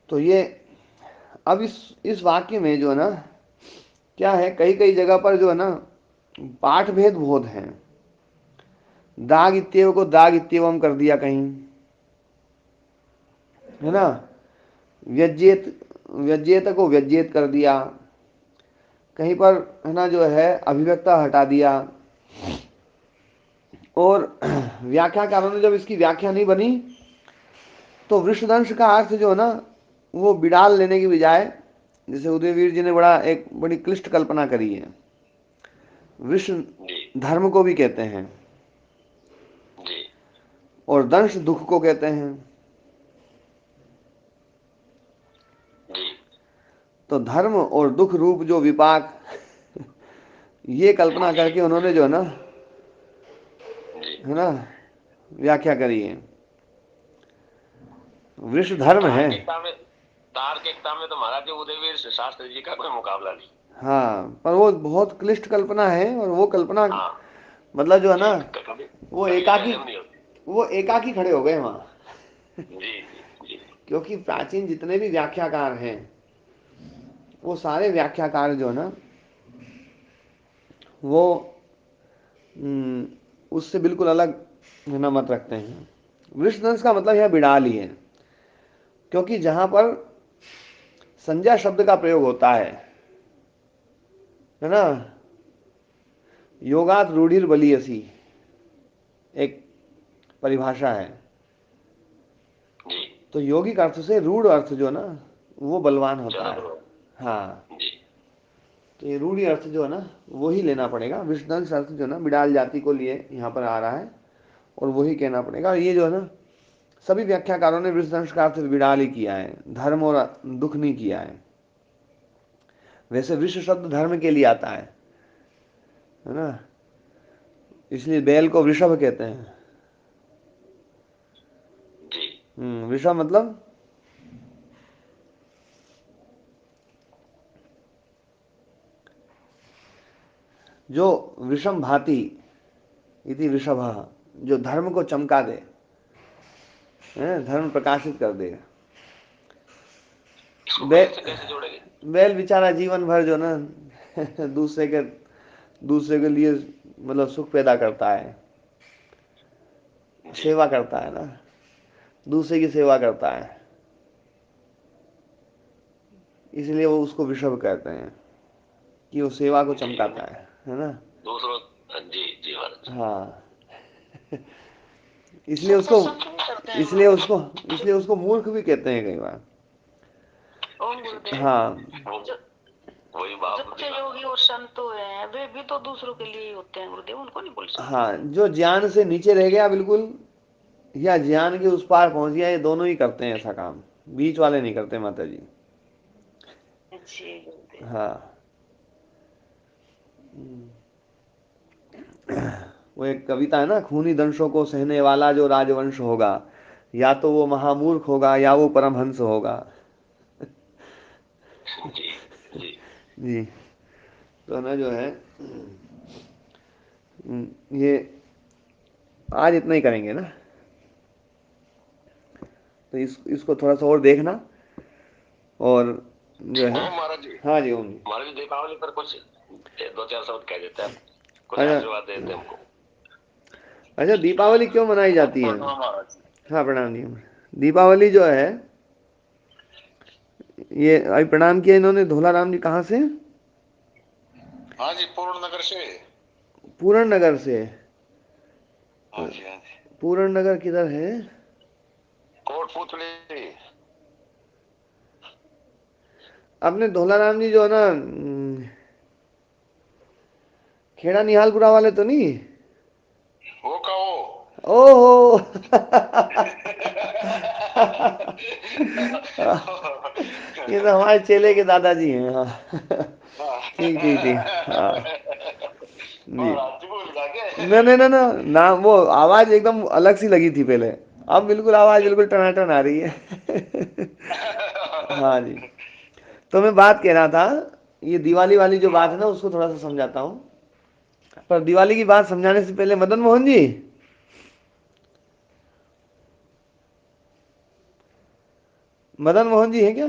Speaker 1: तो ये अब इस वाक्य में जो है ना, क्या है, कई कई जगह पर जो है ना पाठ भेद बहुत हैं। दाग इत्येव को दाग इत्येवम कर दिया कहीं, है ना, व्यज्येत, व्यज्येत को व्यज्येत कर दिया कहीं पर, है ना, जो है अभिव्यक्ता हटा दिया। और व्याख्याकारों ने जब इसकी व्याख्या नहीं बनी, तो वृषदंश का अर्थ जो है ना, वो बिडाल लेने की बजाय, जैसे उदयवीर जी ने बड़ी क्लिष्ट कल्पना करी है विष
Speaker 2: जी
Speaker 1: धर्म को भी कहते हैं,
Speaker 2: जी
Speaker 1: और दंश दुख को कहते हैं।
Speaker 2: जी
Speaker 1: तो धर्म और दुख रूप जो विपाक, ये कल्पना करके उन्होंने जो
Speaker 2: जी।
Speaker 1: है ना व्याख्या करी है। विष धर्म है।
Speaker 2: तार्किकता में तो महाराज जी उदयवीर शास्त्री जी का कोई मुकाबला नहीं।
Speaker 1: हाँ, पर वो बहुत क्लिष्ट कल्पना है, और वो कल्पना
Speaker 2: हाँ
Speaker 1: मतलब जो है
Speaker 2: जी,
Speaker 1: ना,
Speaker 2: कभी
Speaker 1: वो
Speaker 2: कभी कभी
Speaker 1: एकाकी
Speaker 2: हजम नहीं होती।
Speaker 1: वो एकाकी खड़े हो गए वहां।
Speaker 2: जी जी जी
Speaker 1: क्योंकि प्राचीन जितने भी व्याख्याकार हैं, वो सारे व्याख्याकार जो है ना, वो उससे बिल्कुल अलग है ना मत रखते हैं। वृषदंश का मतलब यह बिड़ाल ही है, क्योंकि जहां पर संज्ञा शब्द का प्रयोग होता है ना, योगात रूढ़िर बलियसी एक परिभाषा है।
Speaker 2: जी।
Speaker 1: तो योगिक अर्थ से रूढ़ अर्थ जो ना, वो बलवान होता
Speaker 2: ज्यादा
Speaker 1: है।
Speaker 2: बरोबर।
Speaker 1: हाँ,
Speaker 2: जी
Speaker 1: तो ये रूढ़ी अर्थ जो है ना, वो ही लेना पड़ेगा। विषदंश अर्थ जो ना बिड़ाल जाति को लिए यहाँ पर आ रहा है, और वही कहना पड़ेगा। ये जो है ना, सभी व्याख्याकारों ने विषदंश का अर्थ बिड़ाल ही किया है, धर्म और दुख नहीं किया है। वैसे विश्व शब्द धर्म के लिए आता है ना, इसलिए बैल को वृषभ कहते हैं।
Speaker 2: जी
Speaker 1: वृषभ मतलब जो विषम भाति इति वृषभः, जो धर्म को चमका दे, धर्म प्रकाशित कर दे।
Speaker 2: इसको
Speaker 1: बे,
Speaker 2: बैल से कैसे जोड़ेंगे?
Speaker 1: बैल बेचारा जीवन भर जो ना दूसरे के लिए मतलब सुख पैदा करता है,
Speaker 2: जी
Speaker 1: सेवा करता है ना, दूसरे की सेवा करता है, इसलिए वो उसको वृषभ कहते हैं कि वो सेवा को
Speaker 2: जी
Speaker 1: चमकाता है ना।
Speaker 2: दूसरों। जी जी महाराज।
Speaker 1: हाँ, इसलिए
Speaker 3: सबसे
Speaker 1: उसको
Speaker 3: संत भी करते हैं
Speaker 1: इसलिए
Speaker 3: गुरुदेव।
Speaker 1: उसको इसलिए उसको मूर्ख भी कहते हैं कई बार।
Speaker 3: ओम गुरुदेव।
Speaker 1: हाँ,
Speaker 2: वो
Speaker 3: जो
Speaker 2: वही
Speaker 3: जो
Speaker 2: बाप
Speaker 3: अच्छे योगी और संत हैं, वे भी तो दूसरों के लिए ही होते हैं गुरुदेव, उनको नहीं बोल सकते।
Speaker 1: हाँ, जो ज्ञान से नीचे रह गया बिल्कुल, या ज्ञान के उस पार पहुंच गया, ये दोनों ही करते हैं ऐसा काम, बीच वाले नहीं करते माता जी।
Speaker 3: जी गुरुदेव।
Speaker 1: हाँ, वो एक कविता है ना, खूनी दंशों को सहने वाला जो राजवंश होगा, या तो वो महामूर्ख होगा या वो परमहंस होगा।
Speaker 2: जी जी
Speaker 1: जी, तो ना जो है ये आज इतना ही करेंगे ना, तो इसको थोड़ा सा और देखना, और जो है।
Speaker 2: ओम महाराज जी।
Speaker 1: हाँ जी, ओम जी।
Speaker 2: महाराज जी दीपावली पर कुछ दो चार शब्द कह देते हैं, कुछ
Speaker 1: अच्छा,
Speaker 2: आशीर्वाद देते हैं हमको।
Speaker 1: अच्छा, दीपावली क्यों मनाई जाती है?
Speaker 2: प्रणाम महाराज जी।
Speaker 1: हाँ, प्रणाम जी। दीपावली जो है, ये अभी प्रणाम किया इन्होंने धोला राम जी, कहाँ से?
Speaker 2: हाँ जी पूर्ण नगर से।
Speaker 1: पूरण नगर से।
Speaker 2: हाँ जी हाँ जी।
Speaker 1: पूरण नगर किधर है?
Speaker 2: कोटपुतली।
Speaker 1: अपने धोला राम जी जो है ना, खेड़ा निहालपुरा वाले तो नहीं?
Speaker 2: वो का वो।
Speaker 1: ओहो ये तो हमारे चेले के दादाजी हैं। हाँ, ठीक ठीक ठीक। हाँ जी।
Speaker 2: महाराज जी भूल गया क्या?
Speaker 1: नहीं नहीं नहीं, नाम वो आवाज एकदम अलग सी लगी थी पहले, अब बिल्कुल आवाज बिल्कुल टनाटन आ रही है। हाँ जी, तो मैं बात कह रहा था, ये दिवाली वाली जो बात है ना, उसको थोड़ा सा समझाता हूँ। पर दिवाली की बात समझाने से पहले मदन मोहन जी, मदन मोहन जी है क्या?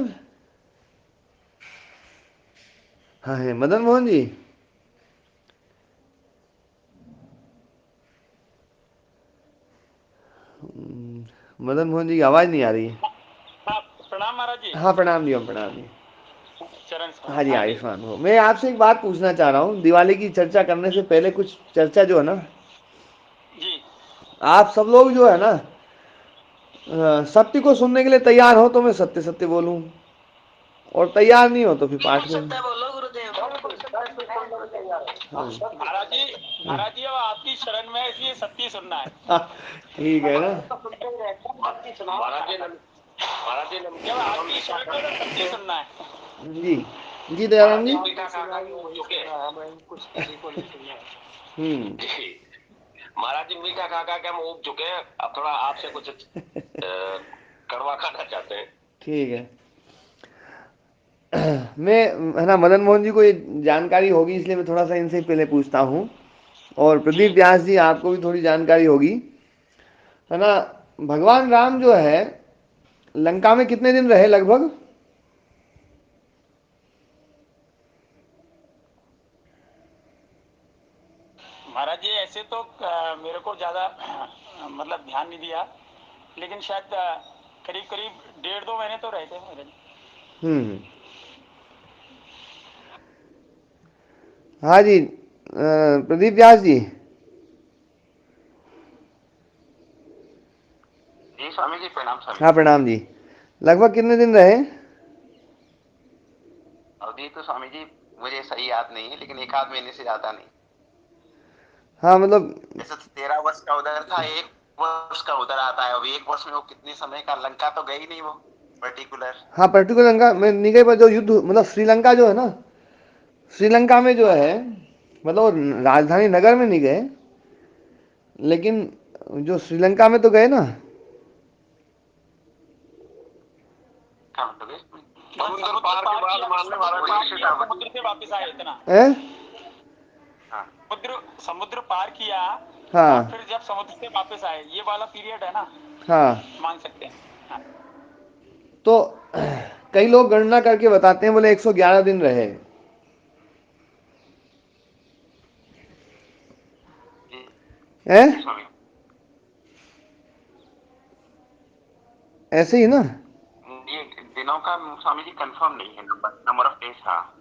Speaker 1: हाँ, है मदन मोहन जी। मदन मोहन जी की आवाज नहीं आ रही है।
Speaker 4: हाँ प्रणाम महाराज जी।
Speaker 1: हाँ, प्रणाम जी, हम प्रणाम जी।
Speaker 4: चरण
Speaker 1: हाँ जी,
Speaker 4: हाँ जी
Speaker 1: आयुष्मान हो। मैं आपसे एक बात पूछना चाह रहा हूँ, दिवाली की चर्चा करने से पहले कुछ चर्चा जो है ना,
Speaker 4: जी।
Speaker 1: आप सब लोग जो है ना, सत्य को सुनने के लिए तैयार हो तो मैं सत्य सत्य बोलूं, और तैयार नहीं हो तो फिर पाठ
Speaker 3: बिल्कुल
Speaker 1: में।
Speaker 3: सत्य बोलो गुरुदेव, बिल्कुल सत्य बोलो।
Speaker 4: महाराज जी अब आपकी शरण में है, इसलिए सत्य सुनना है।
Speaker 1: ठीक है ना।
Speaker 2: महाराज जी
Speaker 4: जब आपकी शरण में तो सत्य सुनना है।
Speaker 1: जी जी दयाराम जी।
Speaker 2: मीठा काका भी उग चुके हैं, कुछ किसी को नहीं सुनना। महाराज जी मीठा काका के हम उग चुके हैं, अब थोड़ा आपसे कुछ कड़वा खाना चाहते हैं।
Speaker 1: ठीक है। मैं है ना मदन मोहन जी को ये जानकारी होगी, इसलिए मैं थोड़ा सा इनसे पहले पूछता हूँ। और प्रदीप व्यास जी आपको भी थोड़ी जानकारी होगी, है ना। भगवान राम जो है लंका में कितने दिन रहे लगभग?
Speaker 4: महाराज जी ऐसे तो मेरे को ज्यादा मतलब ध्यान नहीं दिया, लेकिन शायद करीब करीब 1.5-2 महीने तो रहे थे महाराज जी।
Speaker 1: हाँ जी प्रदीप व्यास जी।
Speaker 2: जी स्वामी जी प्रणाम। स्वामी
Speaker 1: हाँ प्रणाम जी। लगभग कितने दिन रहे?
Speaker 2: अवधि तो स्वामी जी मुझे सही याद नहीं है, लेकिन 1 आध महीने से ज्यादा नहीं।
Speaker 1: हाँ मतलब
Speaker 2: जैसे तो 13 वर्ष का उधर था, 1 वर्ष का उधर आता है। अभी 1 वर्ष में वो कितने समय का, लंका तो गई नहीं वो पर्टिकुलर।
Speaker 1: हाँ पर्टिकुलर लंका में नहीं गए, पर जो युद्ध मतलब श्रीलंका जो है ना, श्रीलंका में जो है मतलब राजधानी नगर में नहीं गए, लेकिन जो श्रीलंका में तो गए ना।
Speaker 2: क्या मतलब समुद्र पार के बाद मानने वाला
Speaker 4: समुद्र से वापस आए इतना।
Speaker 1: हैं?
Speaker 4: समुद्र पार किया
Speaker 1: हाँ
Speaker 4: और फिर जब समुद्र से वापस आए, ये वाला पीरियड है ना,
Speaker 1: हाँ।
Speaker 4: मान सकते हैं। हाँ।
Speaker 1: तो कई लोग गणना करके बताते हैं, बोले 111 दिन रहे। हैं? ऐसे ही ना।
Speaker 2: ये दिनों का स्वामी जी कंफर्म नहीं है, नंबर ऑफ डेज। हाँ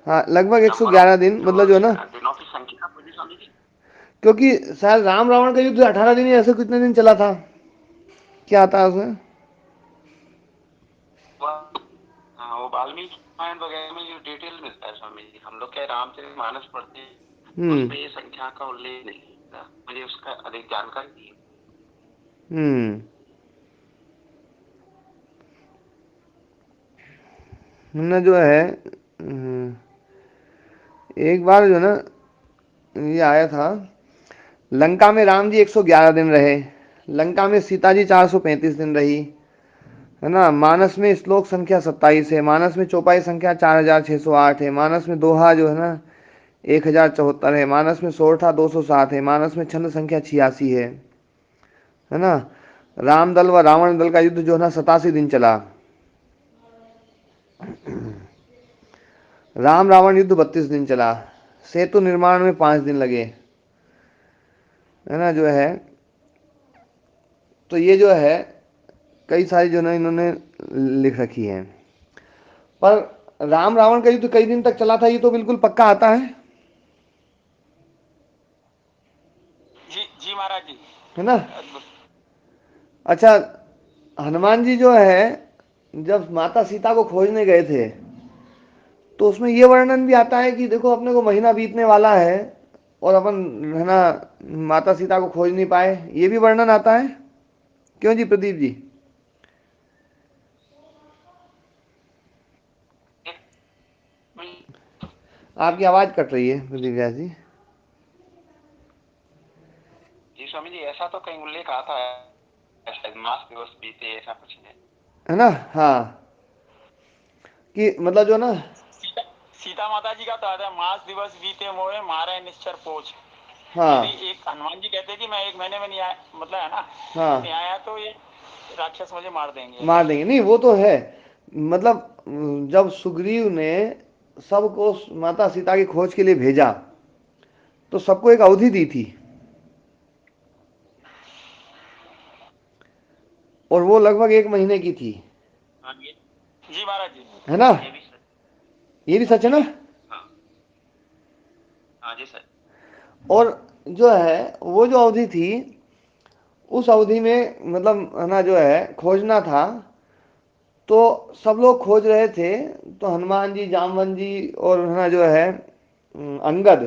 Speaker 1: हाँ लगभग 111 दिन मतलब जो है ना,
Speaker 2: दिनों की संख्या बोली स्वामी जी।
Speaker 1: क्योंकि शायद राम रावण का युद्ध 18 दिन या ऐसे कितने दिन चला था, क्या आता है उसमें?
Speaker 2: हाँ वो वाल्मीकि रामायण वगैरह में जो डिटेल मिलता है स्वामी जी, हम लोग क्या रामचरितमानस पढ़ते हैं, उसमें ये संख्या का उल्लेख नहीं है, मुझे उसका अधिक जानकारी नहीं है।
Speaker 1: हमने जो है एक बार जो है ना ये आया था, लंका में राम जी 111 दिन रहे, लंका में सीता जी 435 दिन रही, है ना। मानस में श्लोक संख्या 27 है, मानस में चौपाई संख्या 4608 है, मानस में दोहा जो है ना 1074 है, मानस में सोरठा 207 है, मानस में छंद संख्या 86 है ना। राम दल व रावण दल का युद्ध जो है ना 87 दिन चला। राम रावण युद्ध 32 दिन चला। सेतु निर्माण में 5 दिन लगे, है ना जो है। तो ये जो है कई सारी जो है इन्होंने लिख रखी है। पर राम रावण का युद्ध कई दिन तक चला था, ये तो बिल्कुल पक्का आता है।
Speaker 4: जी जी महाराज जी,
Speaker 1: है ना। अच्छा, हनुमान जी जो है जब माता सीता को खोजने गए थे, तो उसमें ये वर्णन भी आता है कि देखो अपने को महीना बीतने वाला है और अपन है ना माता सीता को खोज नहीं पाए, ये भी वर्णन आता है। क्यों जी प्रदीप जी? आपकी आवाज कट रही है प्रदीप व्यास जी।
Speaker 2: जी स्वामी जी ऐसा तो कहीं उल्लेख आता है, शायद मास दिवस बीते ऐसा कुछ
Speaker 1: है ना। हाँ कि मतलब जो ना
Speaker 4: सीता माता जी का तो आता है, मास दिवस बीते मोए मारे निश्चर पोच।
Speaker 1: हाँ
Speaker 4: यदि एक हनुमान जी कहते हैं कि मैं 1 महीने में नहीं आया, मतलब है ना,
Speaker 1: हाँ
Speaker 4: नहीं आया तो ये राक्षस मुझे मार देंगे।
Speaker 1: मार देंगे, नहीं वो तो है। मतलब जब सुग्रीव ने सबको माता सीता की खोज के लिए भेजा, तो सबको एक अवधि दी थी, और वो लगभग 1 महीने की थी,
Speaker 4: जी महाराज जी,
Speaker 1: है ना। ये भी सच है ना।
Speaker 2: हाँ जी सर।
Speaker 1: और जो है वो जो अवधि थी, उस अवधि में मतलब है ना जो है खोजना था, तो सब लोग खोज रहे थे, तो हनुमान जी जामवन जी और है ना जो है अंगद।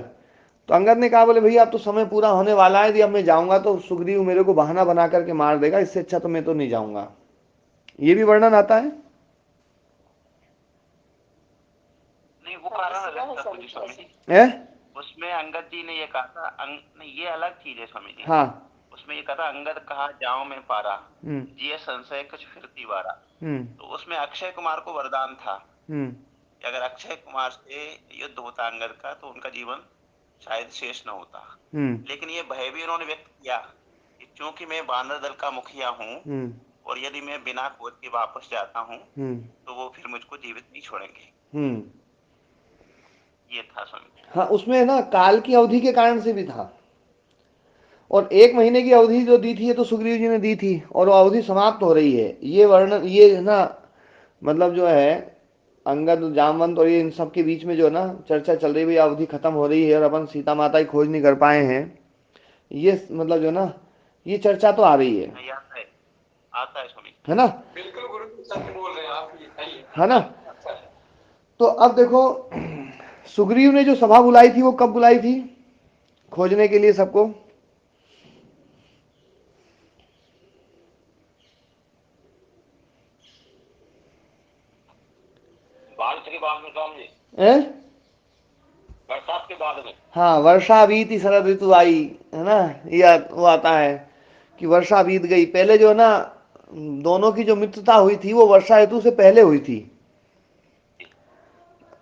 Speaker 1: तो अंगद ने कहा बोले भैया अब तो समय पूरा होने वाला है, यदि अब मैं जाऊंगा तो सुग्रीव मेरे को बहाना बना करके मार देगा, इससे अच्छा तो मैं तो नहीं जाऊंगा। ये भी वर्णन आता है।
Speaker 2: नहीं वो कारण
Speaker 3: सुना है
Speaker 2: अलग था
Speaker 3: स्वामी
Speaker 2: स्वामी
Speaker 3: जी।
Speaker 2: जी।
Speaker 1: है?
Speaker 2: उसमें अंगद जी ने ये कहा था नहीं ये अलग चीज है स्वामी जी।
Speaker 1: हाँ।
Speaker 2: उसमें ये कहा था अंगद कहा जाओ मैं पारा,
Speaker 1: हम्म।
Speaker 2: जिये संशय कुछ फिरती वारा।
Speaker 1: हम्म।
Speaker 2: तो उसमें अक्षय कुमार को वरदान था
Speaker 1: हम्म।
Speaker 2: कि अगर अक्षय कुमार से युद्ध होता अंगद का तो उनका जीवन शायद शेष न होता।
Speaker 1: हम्म।
Speaker 2: लेकिन ये भय भी उन्होंने व्यक्त किया कि चूंकि मैं बानर दल का मुखिया हूँ
Speaker 1: हम्म।
Speaker 2: और यदि मैं बिना खोज के वापस जाता हूँ
Speaker 1: हम्म।
Speaker 2: तो वो फिर मुझको जीवित नहीं छोड़ेंगे।
Speaker 1: हम्म।
Speaker 2: ये था स्वामी जी।
Speaker 1: हाँ, उसमें ना काल की अवधि के कारण से भी था। और 1 महीने की अवधि जो दी थी ये तो सुग्रीव जी ने दी थी, और वो अवधि समाप्त हो रही है। ये वर्णन ये है ना, मतलब जो है अंगद जामवंत और ये इन सब के बीच में जो है ना चर्चा चल रही है, अवधि खत्म हो रही है और अपन सीता माता की खोज नहीं कर पाए हैं, ये मतलब जो ना ये चर्चा तो आ रही
Speaker 2: नहीं आता है स्वामी।
Speaker 1: है ना?
Speaker 4: बिल्कुल गुरु जी सत्य बोल रहे हैं आप, ये सही
Speaker 1: है ना?
Speaker 4: है।
Speaker 1: तो अब देखो, सुग्रीव ने जो सभा बुलाई थी वो कब बुलाई थी खोजने के लिए सबको?
Speaker 2: बारिश के बाद में स्वामी जी,
Speaker 1: हैं?
Speaker 2: बरसात के बाद में।
Speaker 1: हाँ, वर्षा बीती शरद ऋतु आई, है ना? ये वो आता है कि वर्षा बीत गई। पहले जो है ना दोनों की जो मित्रता हुई थी वो वर्षा ऋतु से पहले हुई थी,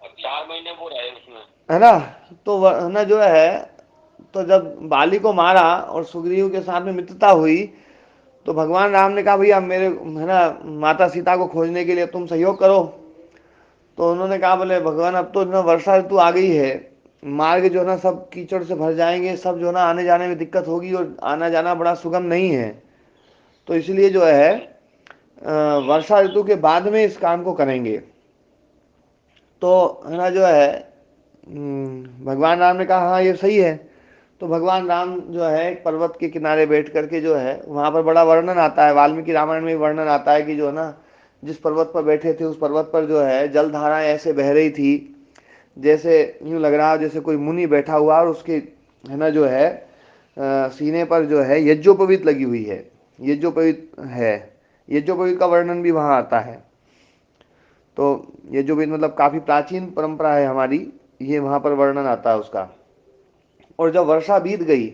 Speaker 2: और 4 महीने वो रहे उसमें।
Speaker 1: है ना? तो है ना जो है, तो जब बाली को मारा और सुग्रीव के साथ में मित्रता हुई तो भगवान राम ने कहा भैया मेरे है ना माता सीता को खोजने के लिए तुम सहयोग करो। तो उन्होंने कहा बोले भगवान अब तो ना वर्षा ऋतु आ गई है, मार्ग जो है ना सब कीचड़ से भर जाएंगे, सब जो है ना आने जाने में दिक्कत होगी और आना जाना बड़ा सुगम नहीं है। तो इसलिए जो है वर्षा ऋतु के बाद में इस काम को करेंगे। तो है ना जो है भगवान राम ने कहा हाँ ये सही है। तो भगवान राम जो है एक पर्वत के किनारे बैठ करके जो है वहां पर बड़ा वर्णन आता है, वाल्मीकि रामायण में वर्णन आता है कि जो है ना जिस पर्वत पर बैठे थे उस पर्वत पर जो है जल धाराएं ऐसे बह रही थी जैसे यूं लग रहा जैसे कोई मुनि बैठा हुआ और उसके है ना जो है सीने पर जो है यज्ञोपवीत लगी हुई है। यज्ञोपवीत है, यज्ञोपवीत का वर्णन भी वहां आता है। तो यज्ञोपवीत मतलब काफी प्राचीन परंपरा है हमारी, ये वहां पर वर्णन आता है उसका। और जब वर्षा बीत गई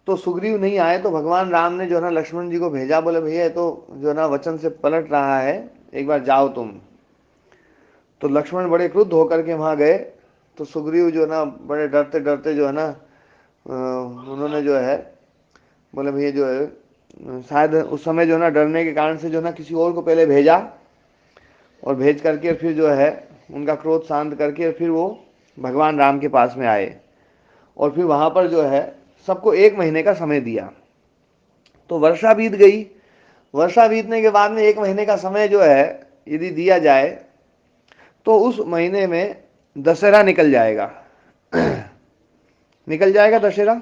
Speaker 1: तो सुग्रीव नहीं आए तो भगवान राम ने जो है ना लक्ष्मण जी को भेजा, बोले भैया ये तो जो है ना वचन से पलट रहा है, एक बार जाओ तुम। तो लक्ष्मण बड़े क्रुद्ध होकर के वहां गए। तो सुग्रीव जो है ना बड़े डरते डरते जो है ना उन्होंने जो है बोले भैया जो है शायद उस समय जो है ना डरने के कारण से जो है ना किसी और को पहले भेजा, और भेज करके फिर जो है उनका क्रोध शांत करके फिर वो भगवान राम के पास में आए। और फिर वहां पर जो है सबको 1 महीने का समय दिया। तो वर्षा बीत गई। वर्षा बीतने के बाद में 1 महीने का समय जो है यदि दिया जाए तो उस महीने में दशहरा निकल जाएगा। निकल जाएगा दशहरा।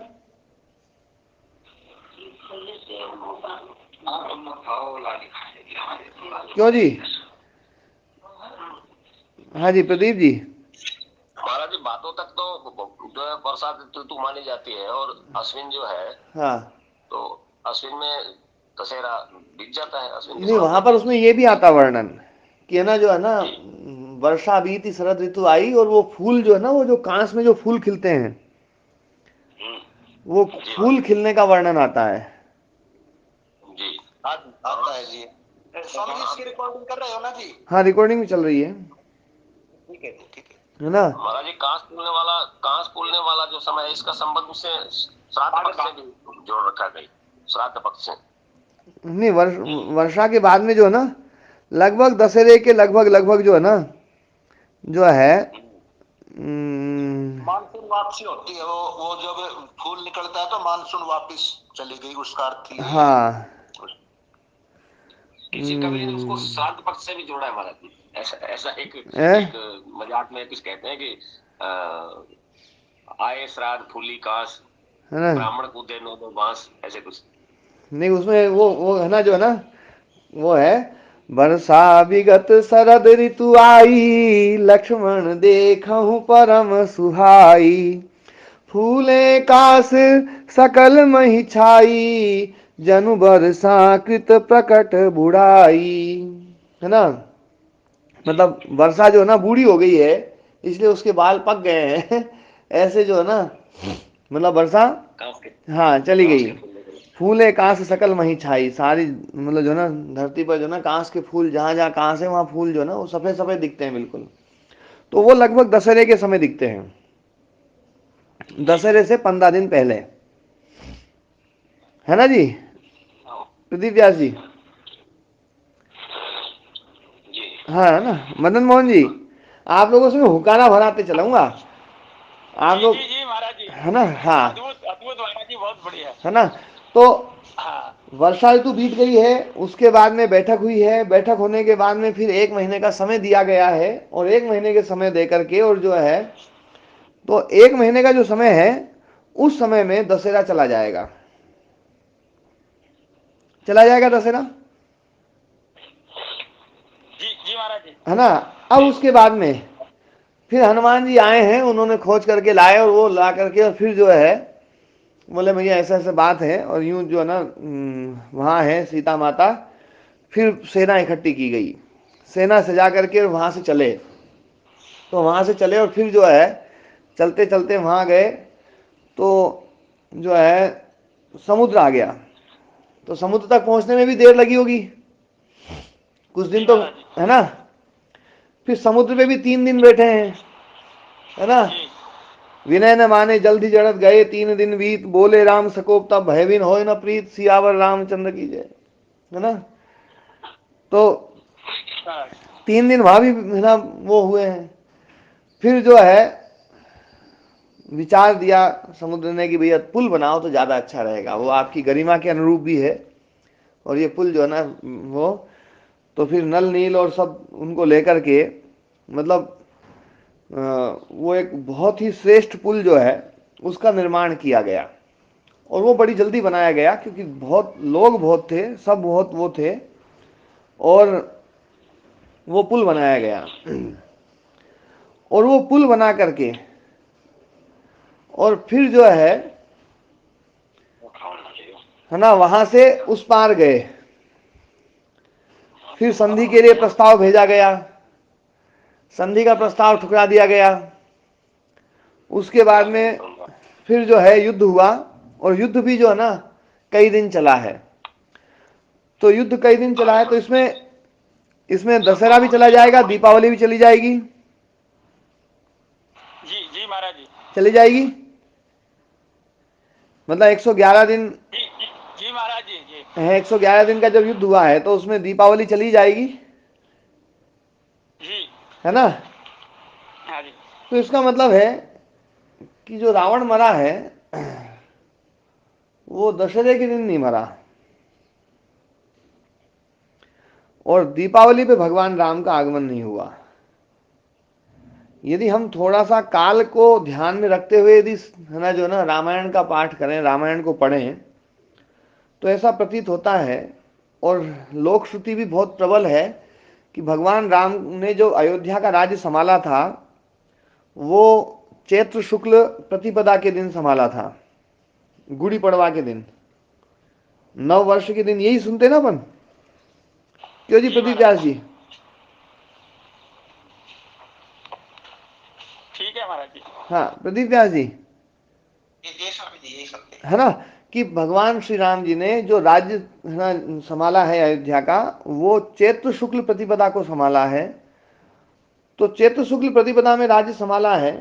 Speaker 1: क्यों जी? हाँ जी प्रदीप जी।
Speaker 2: महाराज जी बातों तक तो जो है बरसात ऋतु मानी जाती है और अश्विन जो है
Speaker 1: हाँ
Speaker 2: तो अश्विन में दशहरा बीत जाता है। अश्विन की
Speaker 1: नहीं, वहां
Speaker 2: समाप्ति
Speaker 1: पर
Speaker 2: होती
Speaker 1: उसमें ये भी आता वर्णन कि है ना जो है ना
Speaker 2: है। जी
Speaker 1: वर्षा बीती शरद ऋतु आई और वो फूल जो है ना वो जो कांस में जो फूल खिलते हैं वो
Speaker 2: जी
Speaker 1: फूल
Speaker 2: महाराज
Speaker 1: खिलने का वर्णन आता है।
Speaker 2: जी आता है जी। स्वामी जी इसकी रिकॉर्डिंग कर रहे हो ना जी?
Speaker 1: हाँ रिकॉर्डिंग भी चल रही है
Speaker 2: ठीक है जी ठीक है।
Speaker 1: है ना?
Speaker 2: महाराज जी कांस फूलने वाला जो समय है इसका संबंध उससे श्राद्ध पक्ष से भी जोड़ रखा गई, श्राद्ध पक्ष से।
Speaker 1: नहीं वर्षा के बाद में जो है ना लगभग दशहरे के लगभग लगभग जो है ना जो है
Speaker 2: मानसून वापसी होती है, वो जब फूल निकलता है तो मानसून वापस चली गई, उसका अर्थ ही यही है।
Speaker 1: हाँ
Speaker 2: किसी कवि ने उसको श्राद्ध पक्ष से भी जोड़ा है महाराज जी। ऐसा ऐसा
Speaker 1: ए?
Speaker 2: एक मजाक में कुछ कहते हैं कि आए श्राद्ध फूली कांस,
Speaker 1: है ना?
Speaker 2: ब्राह्मण कूदे नो दो बांस, ऐसे कुछ।
Speaker 1: नहीं उसमें वो है ना जो है ना वो है वर्षा विगत शरद ऋतु आई, लक्ष्मण देखहु परम सुहाई। फूले कास सकल मही छाई, जनु बरसा कृत प्रकट बुढ़ाई। है ना, मतलब वर्षा जो है ना बूढ़ी हो गई है, इसलिए उसके बाल पक गए हैं। ऐसे जो है ना, मतलब वर्षा हाँ चली गई। फूले कांस सकल मही छाई, सारी मतलब जो है ना धरती पर जो है ना कांस के फूल जहां जहां कांस है वहां फूल जो है ना वो सफेद सफेद दिखते हैं बिल्कुल। तो वो लगभग दशहरे के समय दिखते हैं, दशहरे से 15 दिन पहले, है ना जी प्रदीप व्यास जी। हाँ है ना मदन मोहन जी, आप लोगों से मैं हुकाना भराते चलाऊंगा आप
Speaker 4: जी
Speaker 1: लोग,
Speaker 4: जी जी महाराज जी,
Speaker 1: है ना। हाँ
Speaker 4: अद्भुत अद्भुत महाराज जी, बहुत बढ़िया।
Speaker 1: है ना। तो
Speaker 4: हाँ
Speaker 1: वर्षा ऋतु बीत गई है, उसके बाद में बैठक हुई है, बैठक होने के बाद में फिर 1 महीने का समय दिया गया है, और 1 महीने के समय दे करके और जो है, तो 1 महीने का जो समय है उस समय में दशहरा चला जाएगा, चला जाएगा दशहरा,
Speaker 4: जी जी महाराज जी।
Speaker 1: है ना। अब उसके बाद में फिर हनुमान जी आए हैं, उन्होंने खोज करके लाए, और वो ला करके और फिर जो है बोले भैया ऐसा ऐसा बात है, और यूं जो है ना वहाँ है सीता माता। फिर सेना इकट्ठी की गई, सेना सजा करके वहाँ से चले, तो वहाँ से चले और फिर जो है चलते चलते वहाँ गए, तो जो है समुद्र आ गया, तो समुद्र तक पहुँचने में भी देर लगी होगी कुछ दिन
Speaker 4: जी
Speaker 1: तो,
Speaker 4: महाराज जी।
Speaker 1: है ना। फिर समुद्र पे भी 3 दिन बैठे हैं, है ना।
Speaker 4: जी
Speaker 1: विनय न माने जल्दी जड़त गए, 3 दिन बीत, बोले राम सकोप तब भयविन होय न प्रीत, सियावर रामचंद्र की जय। है ना। तो
Speaker 4: हाँ,
Speaker 1: 3 दिन वहां भी है ना वो हुए हैं। फिर जो है विचार दिया समुद्र ने कि भैया पुल बनाओ तो ज्यादा अच्छा रहेगा, वो आपकी गरिमा के अनुरूप भी है, और ये पुल जो है ना वो, तो फिर नल नील और सब उनको लेकर के, मतलब वो एक बहुत ही श्रेष्ठ पुल जो है उसका निर्माण किया गया, और वो बड़ी जल्दी बनाया गया क्योंकि बहुत लोग बहुत थे, सब बहुत वो थे, और वो पुल बनाया गया। और वो पुल बना करके और फिर जो है ना वहां से उस पार गए, फिर संधि के लिए प्रस्ताव भेजा गया, संधि का प्रस्ताव ठुकरा दिया गया। उसके बाद में फिर जो है युद्ध हुआ, और युद्ध भी जो है ना कई दिन चला है, तो युद्ध कई दिन चला है, तो इसमें इसमें दशहरा भी चला जाएगा, दीपावली भी चली जाएगी,
Speaker 4: जी जी महाराज जी।
Speaker 1: चली जाएगी, मतलब 111 दिन
Speaker 4: जी जी जी महाराज जी। जी
Speaker 1: है, 111 दिन का जब युद्ध हुआ है तो उसमें दीपावली चली जाएगी,
Speaker 4: जी।
Speaker 1: है ना।
Speaker 4: हाँ जी।
Speaker 1: तो इसका मतलब है कि जो रावण मरा है वो दशहरे के दिन नहीं मरा, और दीपावली पे भगवान राम का आगमन नहीं हुआ। यदि हम थोड़ा सा काल को ध्यान में रखते हुए यदि है ना जो ना रामायण का पाठ करें, रामायण को पढ़ें, तो ऐसा प्रतीत होता है, और लोक श्रुति भी बहुत प्रबल है कि भगवान राम ने जो अयोध्या का राज्य संभाला था वो चैत्र शुक्ल प्रतिपदा के दिन संभाला था, गुड़ी पड़वा के दिन, नव वर्ष के दिन, यही सुनते ना अपन, क्यों जी
Speaker 4: जी
Speaker 1: प्रदीप
Speaker 4: महाराज
Speaker 1: व्यास
Speaker 4: जी।
Speaker 1: जी।
Speaker 4: ठीक है महाराज जी।
Speaker 1: हाँ प्रदीप व्यास जी,
Speaker 2: ये स्वामी जी यही सब
Speaker 1: है ना, कि भगवान श्री राम जी ने जो राज्य है ना संभाला है अयोध्या का, वो चैत्र शुक्ल प्रतिपदा को संभाला है। तो चैत्र शुक्ल प्रतिपदा में राज्य संभाला है,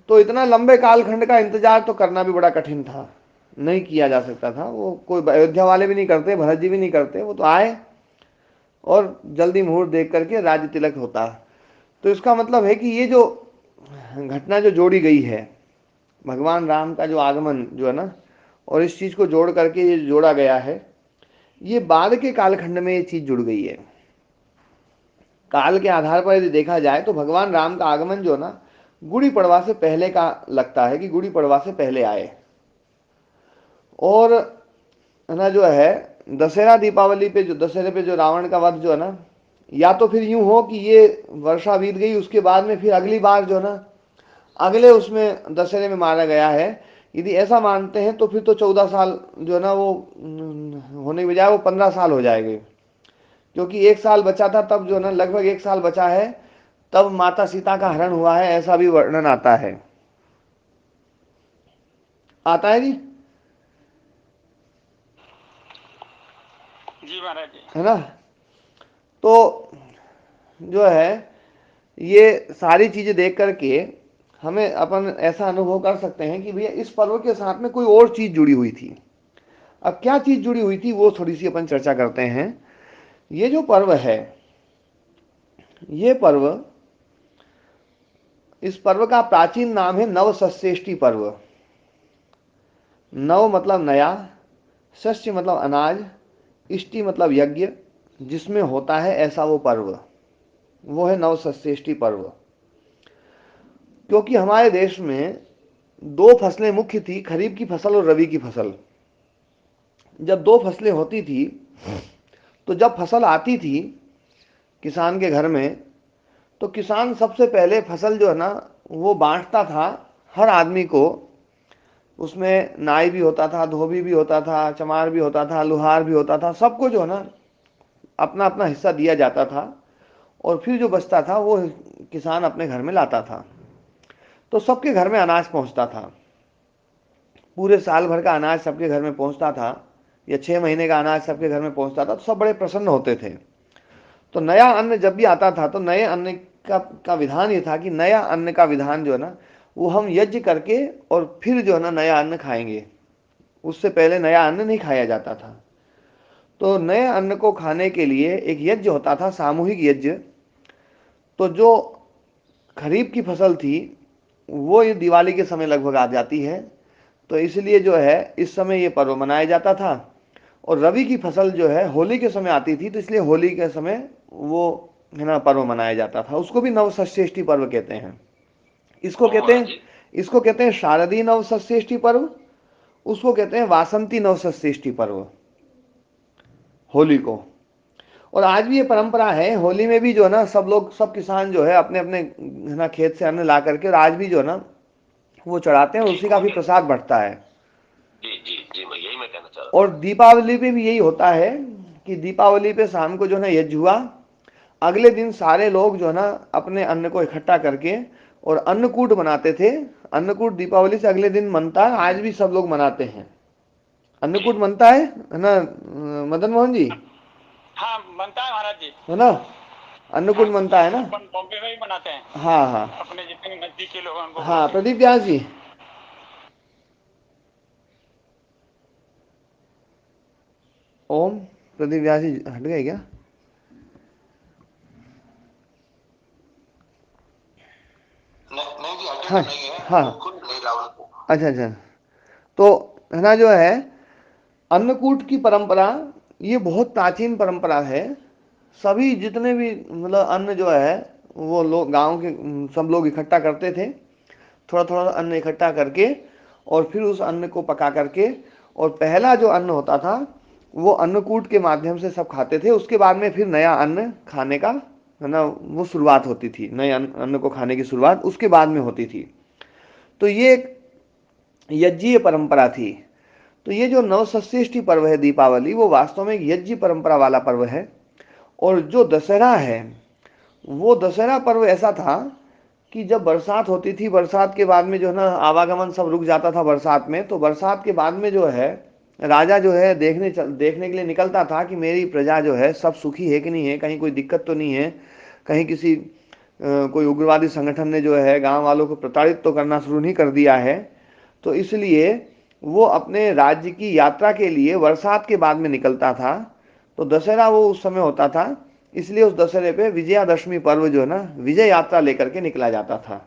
Speaker 1: तो इतना लंबे कालखंड का इंतजार तो करना भी बड़ा कठिन था, नहीं किया जा सकता था, वो कोई अयोध्या वाले भी नहीं करते, भरत जी भी नहीं करते, वो तो आए और जल्दी मुहूर्त देख करके राज्य तिलक होता। तो इसका मतलब है कि ये जो घटना जो जोड़ी गई है, भगवान राम का जो आगमन जो है ना, और इस चीज को जोड़ करके ये जोड़ा गया है, ये बाद के कालखंड में ये चीज जुड़ गई है। काल के आधार पर यदि देखा जाए तो भगवान राम का आगमन जो है ना गुड़ी पड़वा से पहले का लगता है, कि गुड़ी पड़वा से पहले आए, और है ना जो है दशहरा दीपावली पे जो दशहरे पे जो रावण का वध जो है ना, या तो फिर यूं हो कि ये वर्षा बीत गई, उसके बाद में फिर अगली बार जो है ना अगले उसमें दशहरे में मारा गया है। यदि ऐसा मानते हैं तो फिर तो 14 साल जो है ना वो होने के बजाय वो 15 साल हो जाएंगे, क्योंकि 1 साल बचा था तब जो है ना, लगभग 1 साल बचा है तब माता सीता का हरण हुआ है, ऐसा भी वर्णन आता है। आता है जी,
Speaker 4: जी महाराज जी।
Speaker 1: है ना। तो जो है ये सारी चीजें देख करके हमें अपन ऐसा अनुभव कर सकते हैं कि भैया इस पर्व के साथ में कोई और चीज जुड़ी हुई थी। अब क्या चीज जुड़ी हुई थी वो थोड़ी सी अपन चर्चा करते हैं। ये जो पर्व है, ये पर्व, इस पर्व का प्राचीन नाम है नवसस्येष्टि पर्व। नव मतलब नया, शस्य मतलब अनाज, इष्टि मतलब यज्ञ, जिसमें होता है ऐसा वो पर्व, वो है नवसस्येष्टि पर्व। क्योंकि हमारे देश में दो फसलें मुख्य थी, खरीफ की फसल और रबी की फसल। जब दो फसलें होती थी तो जब फसल आती थी किसान के घर में, तो किसान सबसे पहले फसल जो है ना वो बांटता था हर आदमी को। उसमें नाई भी होता था, धोबी भी होता था, चमार भी होता था, लुहार भी होता था, सबको जो है ना अपना अपना हिस्सा दिया जाता था। और फिर जो बचता था वो किसान अपने घर में लाता था। तो सबके घर में अनाज पहुंचता था, पूरे साल भर का अनाज सबके घर में पहुंचता था, या 6 महीने का अनाज सबके घर में पहुंचता था, तो सब बड़े प्रसन्न होते थे। तो नया अन्न जब भी आता था तो नए अन्न का विधान ये था कि नया अन्न का विधान जो है ना वो हम यज्ञ करके और फिर जो है ना नया अन्न खाएंगे, उससे पहले नया अन्न नहीं खाया जाता था। तो नए अन्न को खाने के लिए एक यज्ञ होता था, सामूहिक यज्ञ। तो जो खरीफ की फसल थी वो ये दिवाली के समय लगभग आ जाती है, तो इसलिए जो है इस समय ये पर्व मनाया जाता था। और रबी की फसल जो है होली के समय आती थी, तो इसलिए होली के समय वो है ना पर्व मनाया जाता था। उसको भी नवसस्येष्टि पर्व कहते हैं। इसको कहते हैं इसको कहते हैं शारदीय नवसस्येष्टि पर्व, उसको कहते हैं वासंती नवसस्येष्टि पर्व, होली को। और आज भी ये परंपरा है, होली में भी जो है ना सब लोग, सब किसान जो है अपने अपने है ना खेत से अन्न ला करके और आज भी जो है ना वो चढ़ाते हैं, और उसी का भी प्रसाद बढ़ता है।
Speaker 2: जी जी जी, मैं यही मैं कहना चाह रहा
Speaker 1: और दीपावली पे भी यही होता है कि दीपावली पे शाम को जो है ना यज्ञ हुआ, अगले दिन सारे लोग जो है ना अपने अन्न को इकट्ठा करके और अन्नकूट बनाते थे। अन्नकूट दीपावली से अगले दिन बनता है, आज भी सब लोग मनाते हैं। अन्नकूट बनता है ना मदन मोहन जी?
Speaker 4: हाँ बनता है महाराज जी।
Speaker 1: है ना, अन्नकूट
Speaker 4: हाँ,
Speaker 1: बनता है ना।
Speaker 4: अपन बॉम्बे में ही बनाते हैं,
Speaker 1: हाँ हाँ
Speaker 4: अपने जितने नजदीक के लोग हैं उनको
Speaker 1: हाँ,
Speaker 4: बुला के।
Speaker 1: प्रदीप व्यास जी। ओम, प्रदीप व्यास जी हट गए क्या?
Speaker 2: नहीं जी, हटे
Speaker 1: हाँ
Speaker 2: तो नहीं है,
Speaker 1: हाँ,
Speaker 2: वो खुद नहीं रावण को।
Speaker 1: अच्छा अच्छा। तो है ना जो है अन्नकूट की परंपरा ये बहुत प्राचीन परंपरा है। सभी जितने भी मतलब अन्न जो है वो लोग गांव के सब लोग इकट्ठा करते थे, थोड़ा थोड़ा अन्न इकट्ठा करके और फिर उस अन्न को पका करके, और पहला जो अन्न होता था वो अन्नकूट के माध्यम से सब खाते थे। उसके बाद में फिर नया अन्न खाने का है ना वो शुरुआत होती थी, नए अन्न को खाने की शुरुआत उसके बाद में होती थी। तो ये एक यज्ञीय परंपरा थी। तो ये जो नवसस्येष्टि पर्व है दीपावली, वो वास्तव में एक यज्ञ परंपरा वाला पर्व है। और जो दशहरा है वो दशहरा पर्व ऐसा था कि जब बरसात होती थी, बरसात के बाद में जो है ना आवागमन सब रुक जाता था बरसात में, तो बरसात के बाद में जो है राजा जो है देखने के लिए निकलता था कि मेरी प्रजा जो है सब सुखी है कि नहीं है, कहीं कोई दिक्कत तो नहीं है, कहीं किसी कोई उग्रवादी संगठन ने जो है गांव वालों को प्रताड़ित तो करना शुरू नहीं कर दिया है। तो इसलिए वो अपने राज्य की यात्रा के लिए बरसात के बाद में निकलता था। तो दशहरा वो उस समय होता था, इसलिए उस दशहरे पे विजयादशमी पर्व जो है ना विजय यात्रा लेकर के निकला जाता था।